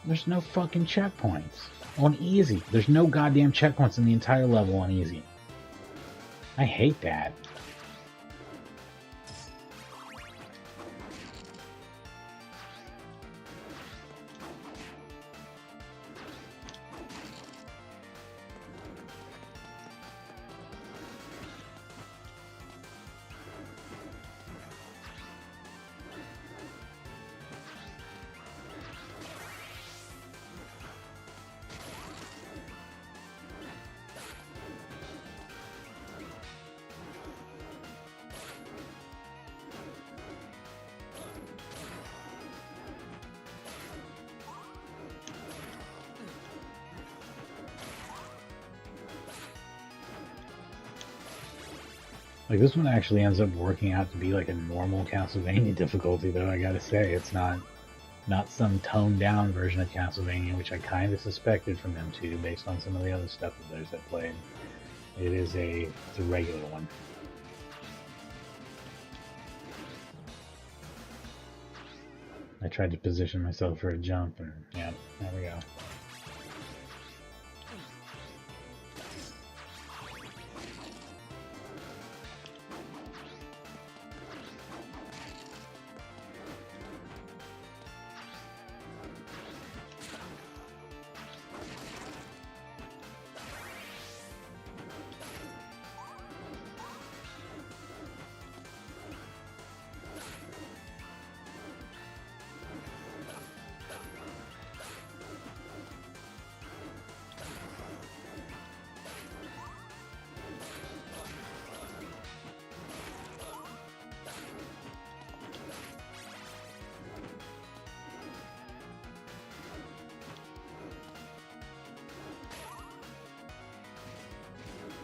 There's no fucking checkpoints. On easy. There's no goddamn checkpoints in the entire level on easy. I hate that. Like, this one actually ends up working out to be like a normal Castlevania difficulty, though, I gotta say. It's not some toned down version of Castlevania, which I kind of suspected from them too, based on some of the other stuff of theirs I played. It's a regular one. I tried to position myself for a jump, and yeah, there we go.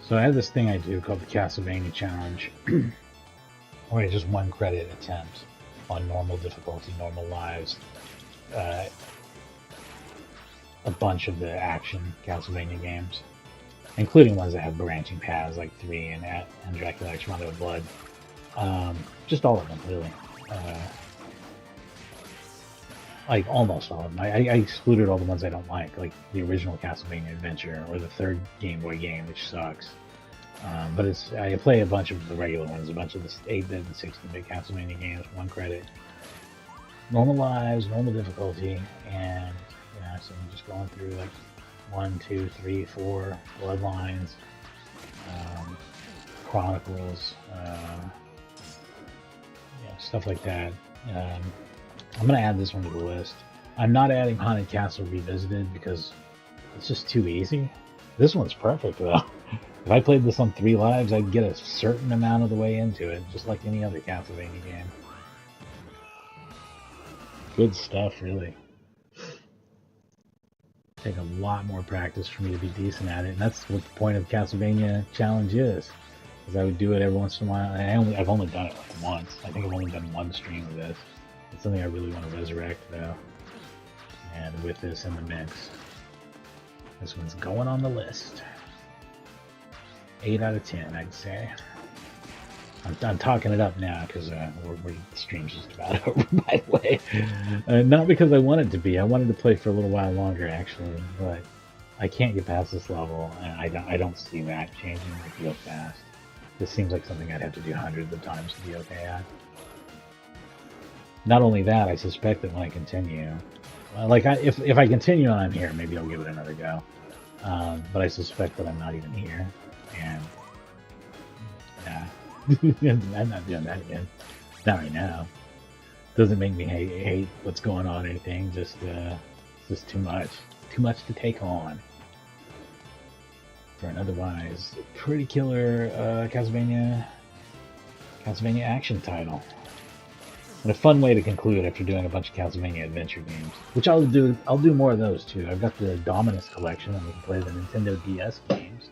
So I have this thing I do called the Castlevania Challenge, where it's just 1 credit attempt on normal difficulty, normal lives. A bunch of the action Castlevania games, including ones that have branching paths like 3 and Dracula X Rondo of Blood. Just all of them, really. Like almost all of them. I excluded all the ones I don't like the original Castlevania Adventure or the 3rd Game Boy game, which sucks. But I play a bunch of the regular ones, a bunch of the 8-bit and 16-bit Castlevania games, 1 credit. Normal lives, normal difficulty, and yeah, so I'm just going through like 1, 2, 3, 4 Bloodlines, Chronicles, yeah, stuff like that. I'm going to add this one to the list. I'm not adding Haunted Castle Revisited because it's just too easy. This one's perfect though. If I played this on 3 lives, I'd get a certain amount of the way into it, just like any other Castlevania game. Good stuff, really. Take a lot more practice for me to be decent at it, and that's what the point of Castlevania Challenge is. Because I would do it every once in a while. I've only done it once. I think I've only done 1 stream of this. It's something I really want to resurrect, though. And with this in the mix, this one's going on the list. 8 out of 10, I'd say. I'm talking it up now because the stream's just about over, by the way. Not because I want it to be. I wanted to play for a little while longer, actually, but I can't get past this level, and I don't see that changing real fast. This seems like something I'd have to do hundreds of times to be okay at. Not only that, I suspect that when I continue, if I continue and I'm here, maybe I'll give it another go. But I suspect that I'm not even here, and nah. I'm not doing that again. Not right now. Doesn't make me hate what's going on or anything. Just too much. Too much to take on for an otherwise pretty killer Castlevania action title. And a fun way to conclude after doing a bunch of Castlevania Adventure games, which I'll do more of those too. I've got the Dominus collection, and we can play the Nintendo DS games.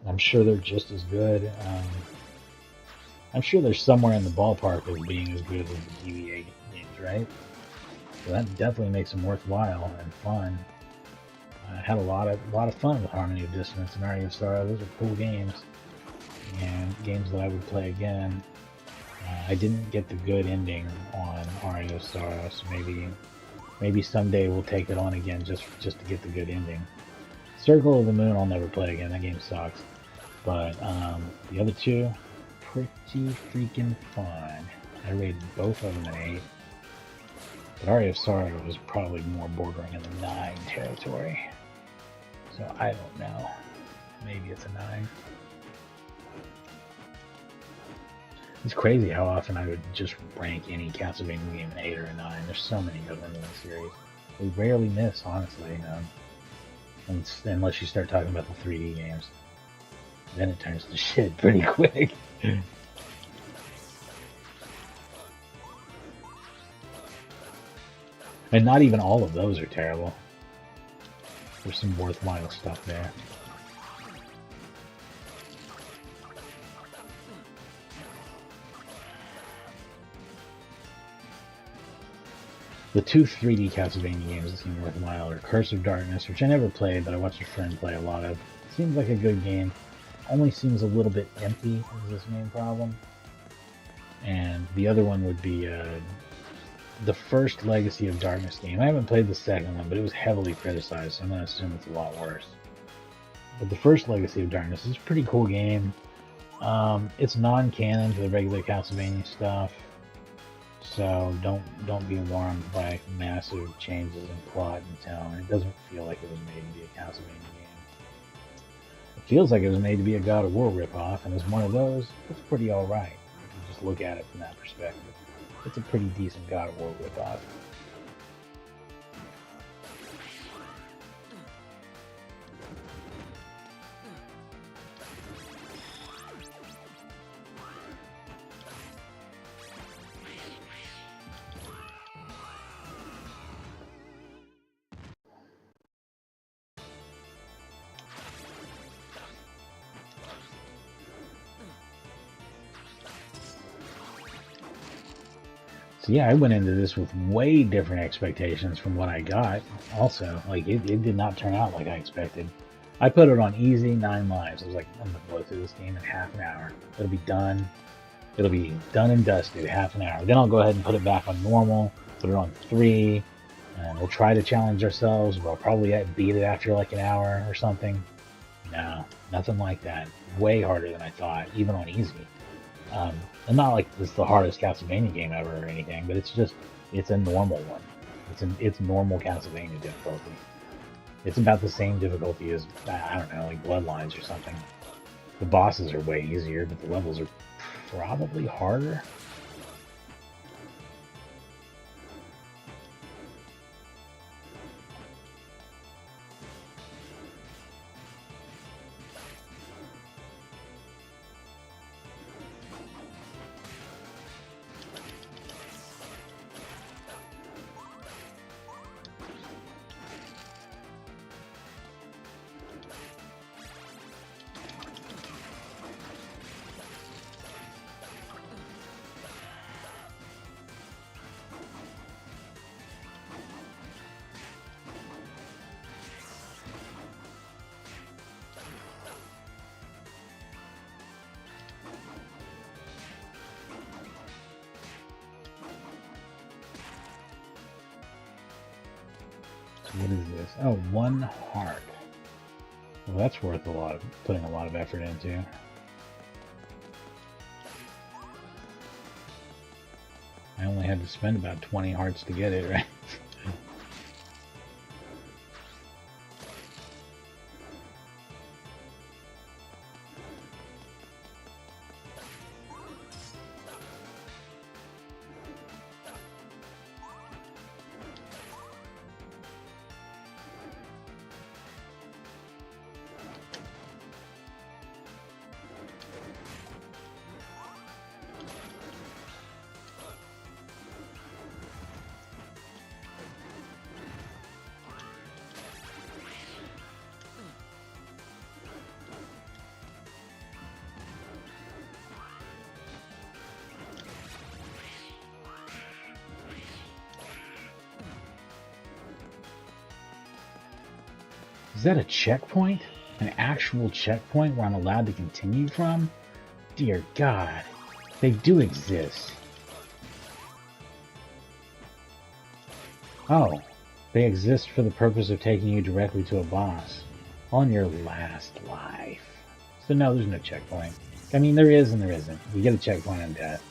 I'm sure they're just as good. I'm sure they're somewhere in the ballpark of being as good as the GBA games, right? So that definitely makes them worthwhile and fun. I had a lot of fun with Harmony of Dissonance and Aria of Sorrow. Those are cool games, and games that I would play again. I didn't get the good ending on Aria of Sorrow, so maybe Maybe someday we'll take it on again just to get the good ending. Circle of the Moon I'll never play again. That game sucks. But the other two, pretty freaking fun. I rated both of them an 8. But Aria of Sorrow was probably more bordering in the 9 territory. So I don't know. Maybe it's a 9. It's crazy how often I would just rank any Castlevania game an 8 or a 9. There's so many of them in the series. We rarely miss, honestly. Unless you start talking about the 3D games. Then it turns to shit pretty quick. And not even all of those are terrible. There's some worthwhile stuff there. The two 3D Castlevania games that seem worthwhile are Curse of Darkness, which I never played, but I watched a friend play a lot of. It seems like a good game. Only seems a little bit empty is this main problem. And the other one would be the first Legacy of Darkness game. I haven't played the second one, but it was heavily criticized, so I'm going to assume it's a lot worse. But the first Legacy of Darkness is a pretty cool game. It's non-canon to the regular Castlevania stuff, so don't be alarmed by massive changes in plot and tone. It doesn't feel like it was made to be a Castlevania game. It feels like it was made to be a God of War ripoff, and as one of those, it's pretty alright if you just look at it from that perspective. It's a pretty decent God of War ripoff. So yeah, I went into this with way different expectations from what I got. Also, like it did not turn out like I expected. I put it on easy, 9 lives. I was like, I'm gonna blow through this game in half an hour. It'll be done. It'll be done and dusted, half an hour. Then I'll go ahead and put it back on normal, put it on 3, and we'll try to challenge ourselves. We'll probably beat it after like an hour or something. No, nothing like that. Way harder than I thought, even on easy. And not like it's the hardest Castlevania game ever or anything, but it's a normal one. It's normal Castlevania difficulty. It's about the same difficulty as, I don't know, like Bloodlines or something. The bosses are way easier, but the levels are probably harder. What is this? Oh, 1 heart. Well, that's worth putting a lot of effort into. I only had to spend about 20 hearts to get it, right? Is that a checkpoint? An actual checkpoint where I'm allowed to continue from? Dear God, they do exist. Oh, they exist for the purpose of taking you directly to a boss on your last life. So no, there's no checkpoint. I mean, there is and there isn't. You get a checkpoint on death.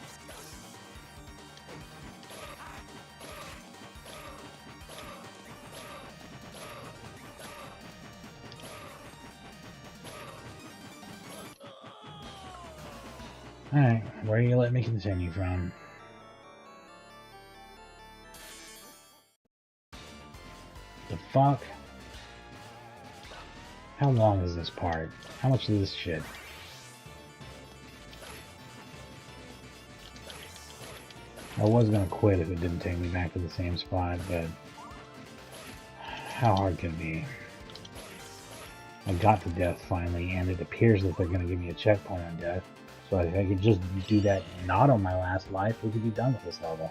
Alright, where do you let me continue from? The fuck? How long is this part? How much is this shit? I was gonna quit if it didn't take me back to the same spot, but how hard can it be? I got to death finally, and it appears that they're gonna give me a checkpoint on death. So if I could just do that not on my last life, we could be done with this level.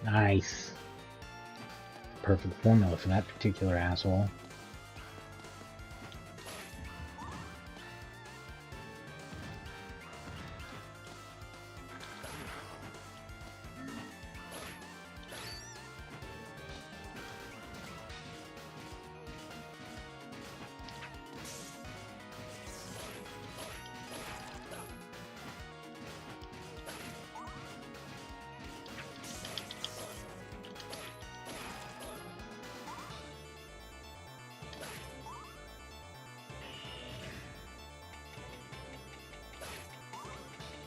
Nice. Perfect formula for that particular asshole.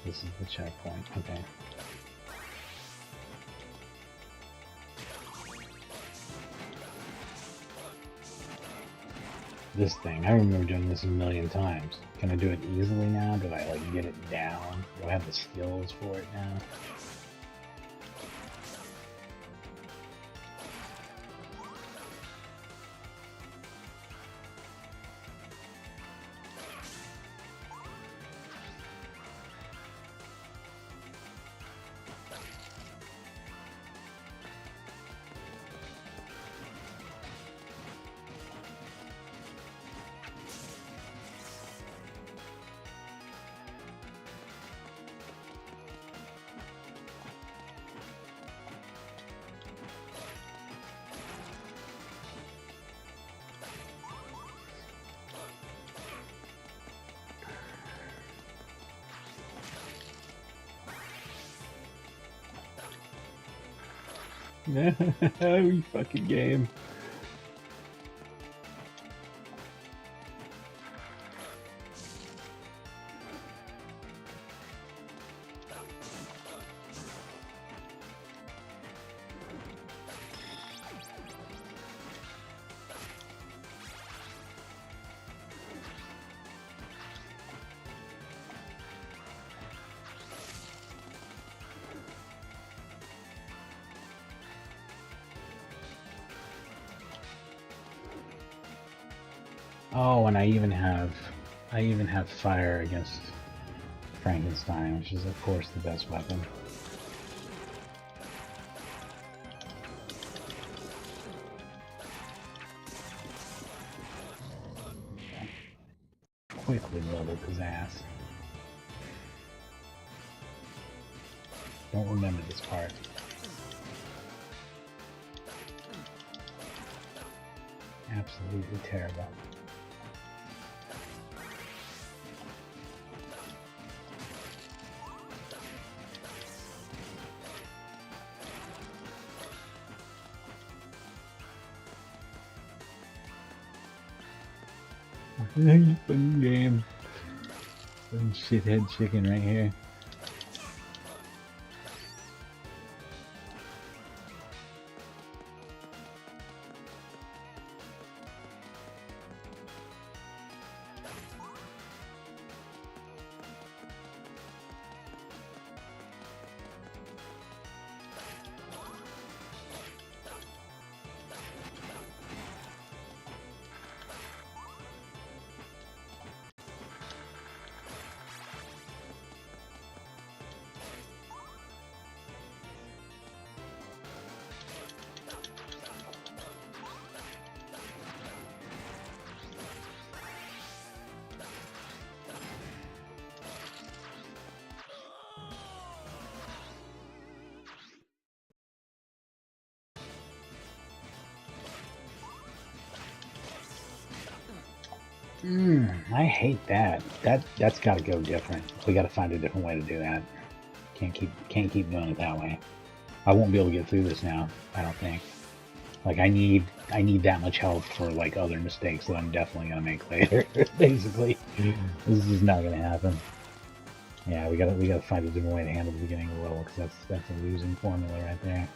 This is the checkpoint. Okay. This thing, I remember doing this a million times. Can I do it easily now? Do I like get it down? Do I have the skills for it now? You fucking game. Oh, and I even have fire against Frankenstein, which is of course the best weapon. Quickly leveled his ass. Don't remember this part. Absolutely terrible. Fun game. Some shithead chicken right here. I hate that. That's got to go different. We got to find a different way to do that. Can't keep doing it that way. I won't be able to get through this now. I don't think. Like I need that much health for like other mistakes that I'm definitely gonna make later. Basically, this is not gonna happen. Yeah, we gotta find a different way to handle the beginning of the level because that's a losing formula right there.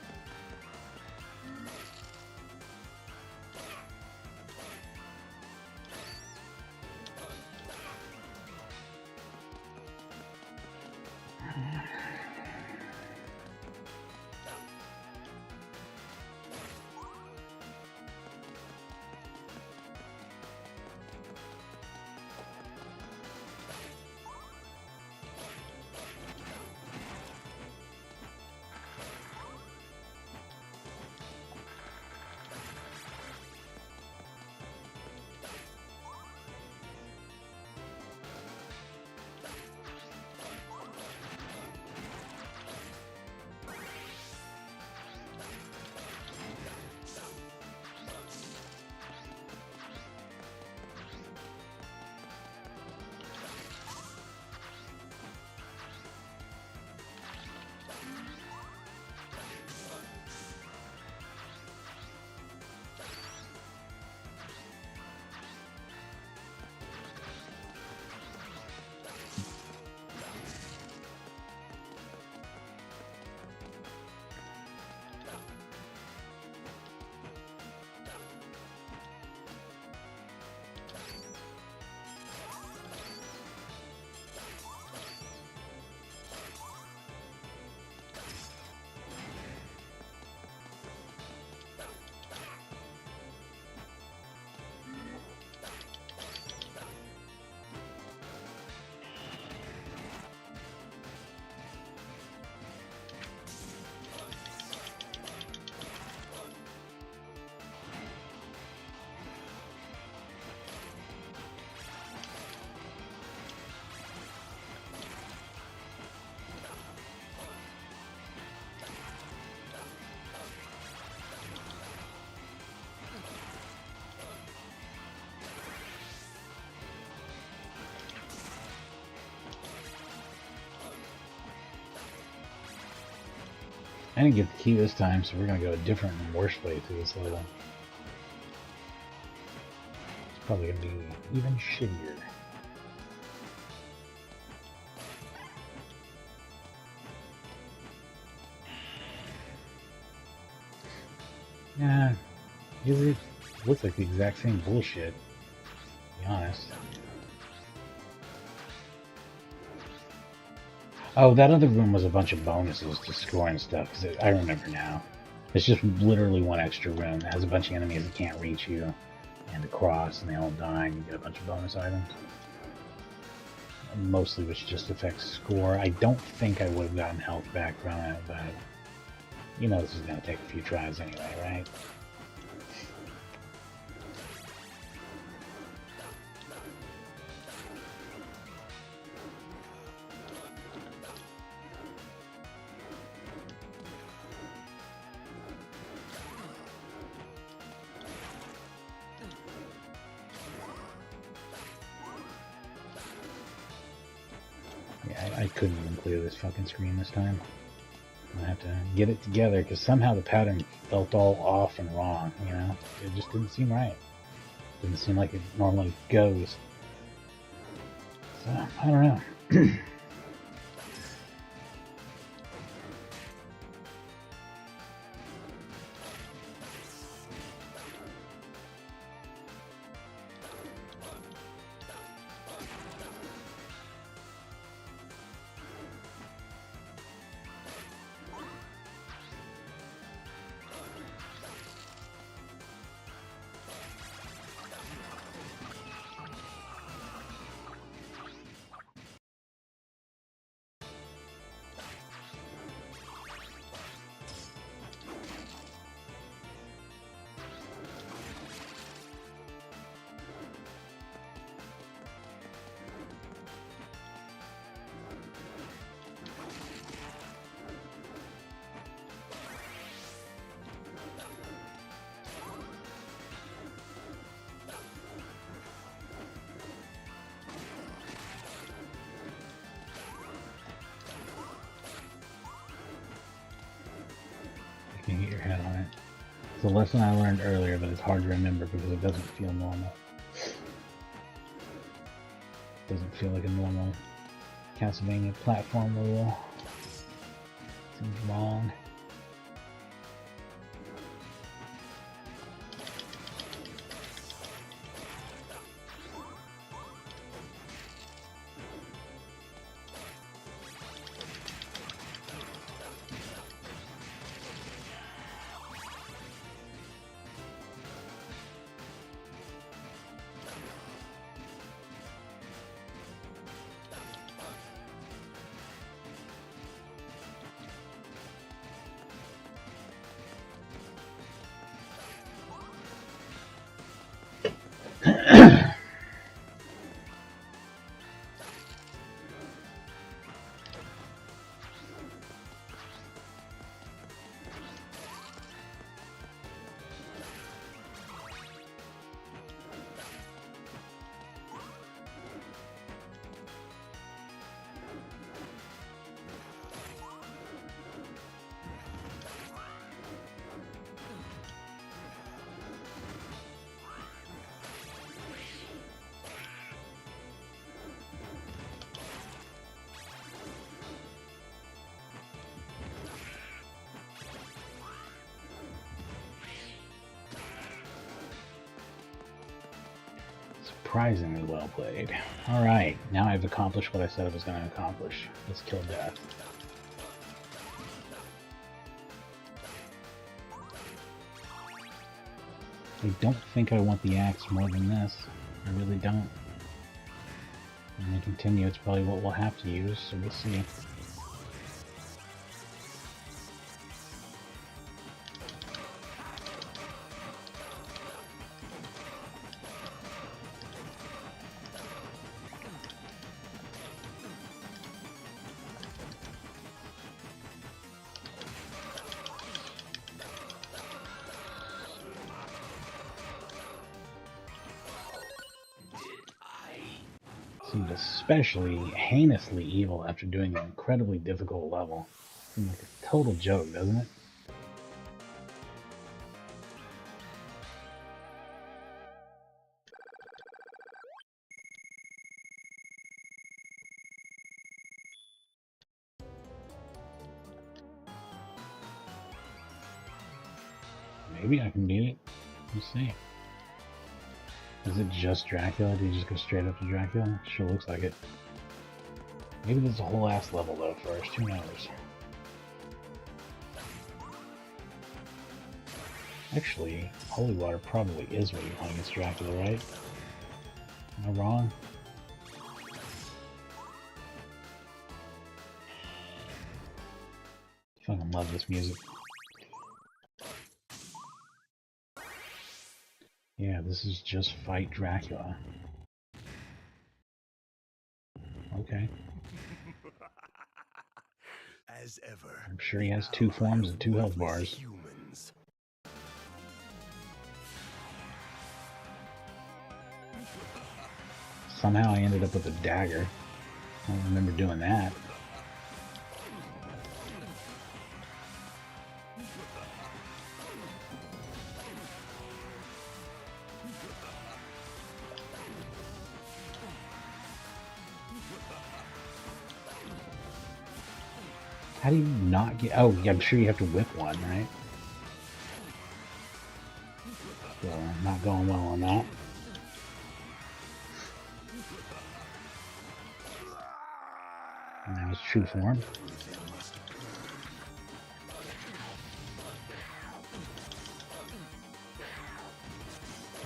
I didn't get the key this time, so we're gonna go a different and worse way through this level. It's probably gonna be even shittier. Yeah, it looks like the exact same bullshit, to be honest. Oh, that other room was a bunch of bonuses to scoring stuff, because I remember now. It's just literally one extra room. It has a bunch of enemies that can't reach you, and a cross, and they all die, and you get a bunch of bonus items. Mostly which just affects score. I don't think I would have gotten health back from it, but you know this is going to take a few tries anyway, right? I couldn't even clear this fucking screen this time. I have to get it together because somehow the pattern felt all off and wrong, you know? It just didn't seem right. Didn't seem like it normally goes. So, I don't know. You can get your head on it. It's a lesson I learned earlier, but it's hard to remember because it doesn't feel normal. It doesn't feel like a normal Castlevania platform rule. Seems wrong. Surprisingly well played. Alright, now I've accomplished what I said I was going to accomplish. Let's kill death. I don't think I want the axe more than this. I really don't. When we continue, it's probably what we'll have to use, so we'll see. Seemed especially heinously evil after doing an incredibly difficult level. Seems like a total joke, doesn't it? Maybe I can beat it. We'll see. Is it just Dracula? Do you just go straight up to Dracula? Sure looks like it. Maybe there's a whole ass level though first. Who knows? Actually, holy water probably is what you're playing against Dracula, right? Am I wrong? I fucking love this music. Yeah, this is just fight Dracula. Okay. As ever, I'm sure he has 2 forms and 2 health bars. Humans. Somehow I ended up with a dagger. I don't remember doing that. How do you not get... Oh, yeah, I'm sure you have to whip one, right? So, not going well on that. And that was true form.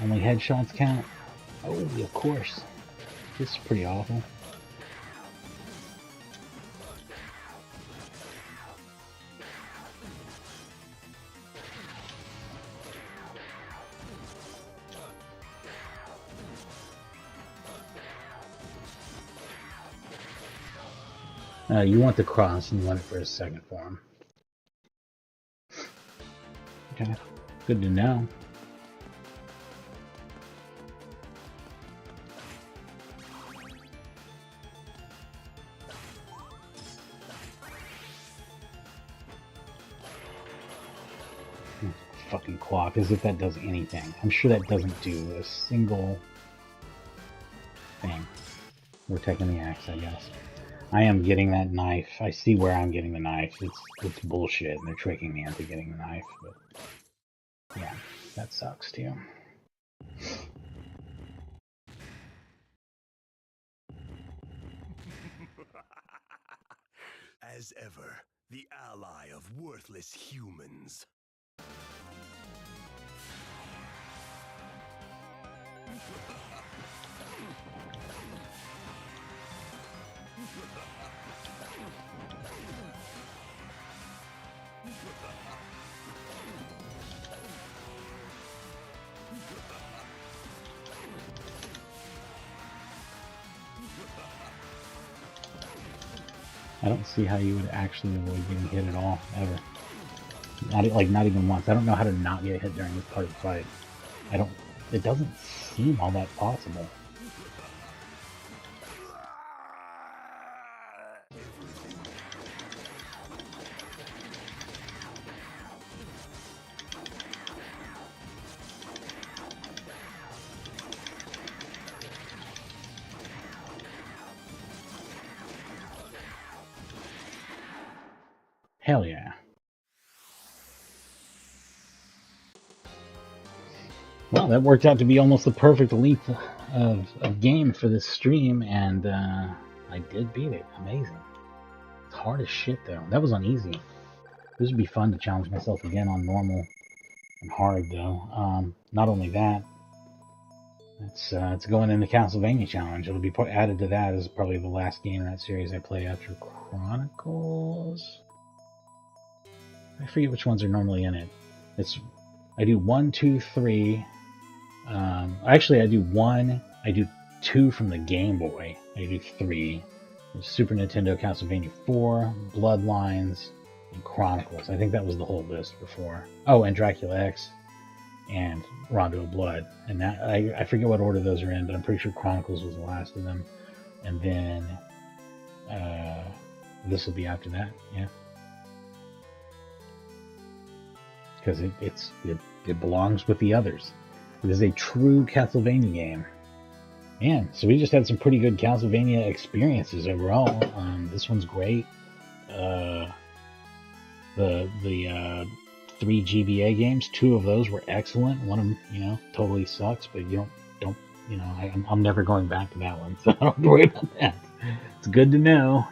Only headshots count? Oh, of course. This is pretty awful. You want the cross and you want it for a second form. Okay, good to know. Fucking clock, as if that does anything. I'm sure that doesn't do a single thing. We're taking the axe, I guess. I am getting that knife. I see where I'm getting the knife. It's bullshit, and they're tricking me into getting the knife. But yeah, that sucks too. As ever, the ally of worthless humans. I don't see how you would actually avoid getting hit at all, ever. Not even once. I don't know how to not get hit during this part of the fight. It doesn't seem all that possible. Hell yeah. Well, that worked out to be almost the perfect length of game for this stream, and I did beat it. Amazing. It's hard as shit, though. That was on easy. This would be fun to challenge myself again on normal and hard, though. Not only that, it's going in the Castlevania challenge. It'll be added to that as probably the last game in that series I play after Chronicles. I forget which ones are normally in it. I do 1, 2, 3. Actually, I do 2 from the Game Boy. I do 3. Super Nintendo, Castlevania 4, Bloodlines, and Chronicles. I think that was the whole list before. Oh, and Dracula X, and Rondo of Blood. And that I forget what order those are in, but I'm pretty sure Chronicles was the last of them. And then this will be after that, yeah. Because it belongs with the others. It is a true Castlevania game. Man, so we just had some pretty good Castlevania experiences overall. This one's great. The 3 GBA games, 2 of those were excellent. One of them, totally sucks, but I'm never going back to that one, so don't worry about that. It's good to know.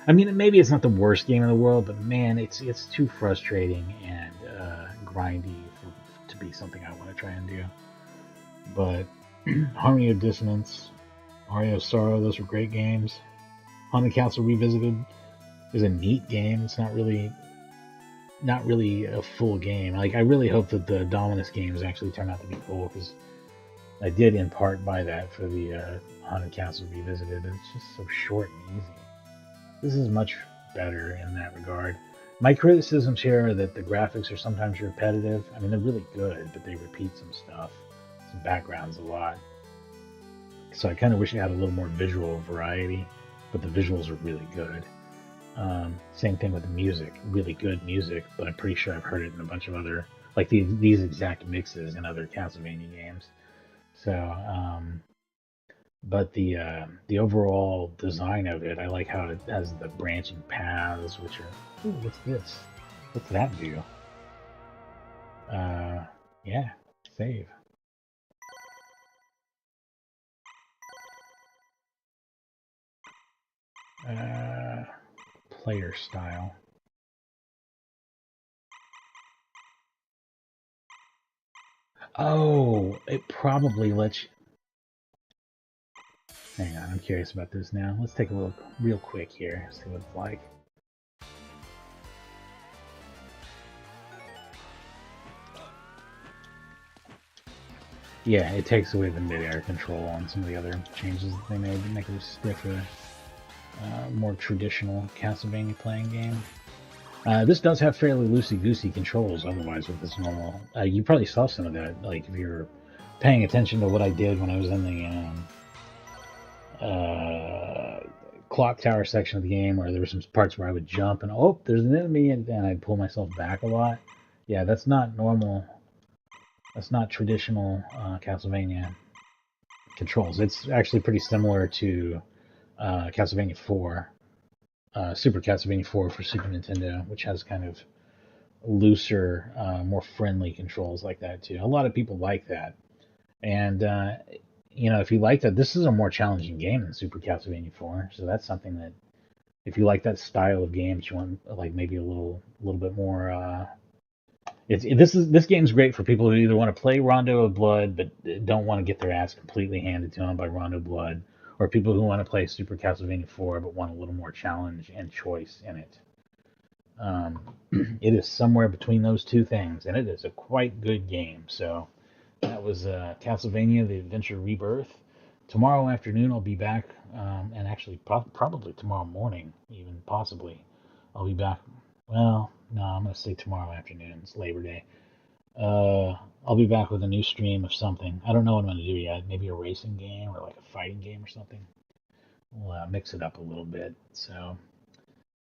I mean, maybe it's not the worst game in the world, but man, it's too frustrating and grindy to be something I want to try and do. But Harmony of Dissonance, Aria of Sorrow, those were great games. Haunted Castle Revisited is a neat game. It's not really a full game. Like, I really hope that the Dominus games actually turn out to be full, because I did in part buy that for the Haunted Castle Revisited. It's just so short and easy. This is much better in that regard. My criticisms here are that the graphics are sometimes repetitive. I mean, they're really good, but they repeat some stuff, some backgrounds a lot. So I kind of wish it had a little more visual variety, but the visuals are really good. Same thing with the music, really good music, but I'm pretty sure I've heard it in a bunch of other, like these exact mixes in other Castlevania games. So but the overall design of it, I like how it has the branching paths, which are. Ooh, what's this? What's that do? Uh, yeah, save. Uh, player style. Oh, it probably lets you. Hang on, I'm curious about this now. Let's take a look real quick here, see what it's like. Yeah, it takes away the mid-air control on some of the other changes that they made to make it a stiffer, more traditional Castlevania playing game. This does have fairly loosey-goosey controls otherwise with this normal. You probably saw some of that, like if you're paying attention to what I did when I was in the clock tower section of the game, where there were some parts where I would jump and oh, there's an enemy, and I'd pull myself back a lot. Yeah, that's not normal. That's not traditional Castlevania controls. It's actually pretty similar to Castlevania 4, Super Castlevania 4 for Super Nintendo, which has kind of looser, more friendly controls like that too. A lot of people like that, and if you like that, this is a more challenging game than Super Castlevania 4. So that's something that, if you like that style of games, you want like maybe a little bit more. This game's great for people who either want to play Rondo of Blood but don't want to get their ass completely handed to them by Rondo Blood, or people who want to play Super Castlevania 4 but want a little more challenge and choice in it. Um, it is somewhere between those two things, and it is a quite good game. So that was Castlevania: The Adventure Rebirth. Tomorrow afternoon I'll be back, and actually probably tomorrow morning, even possibly, I'll be back. Well, no, I'm gonna say tomorrow afternoon. It's Labor Day. Uh, I'll be back with a new stream of something. I don't know what I'm gonna do yet. Maybe a racing game or like a fighting game or something. We'll mix it up a little bit. So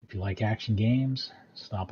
if you like action games, stop on.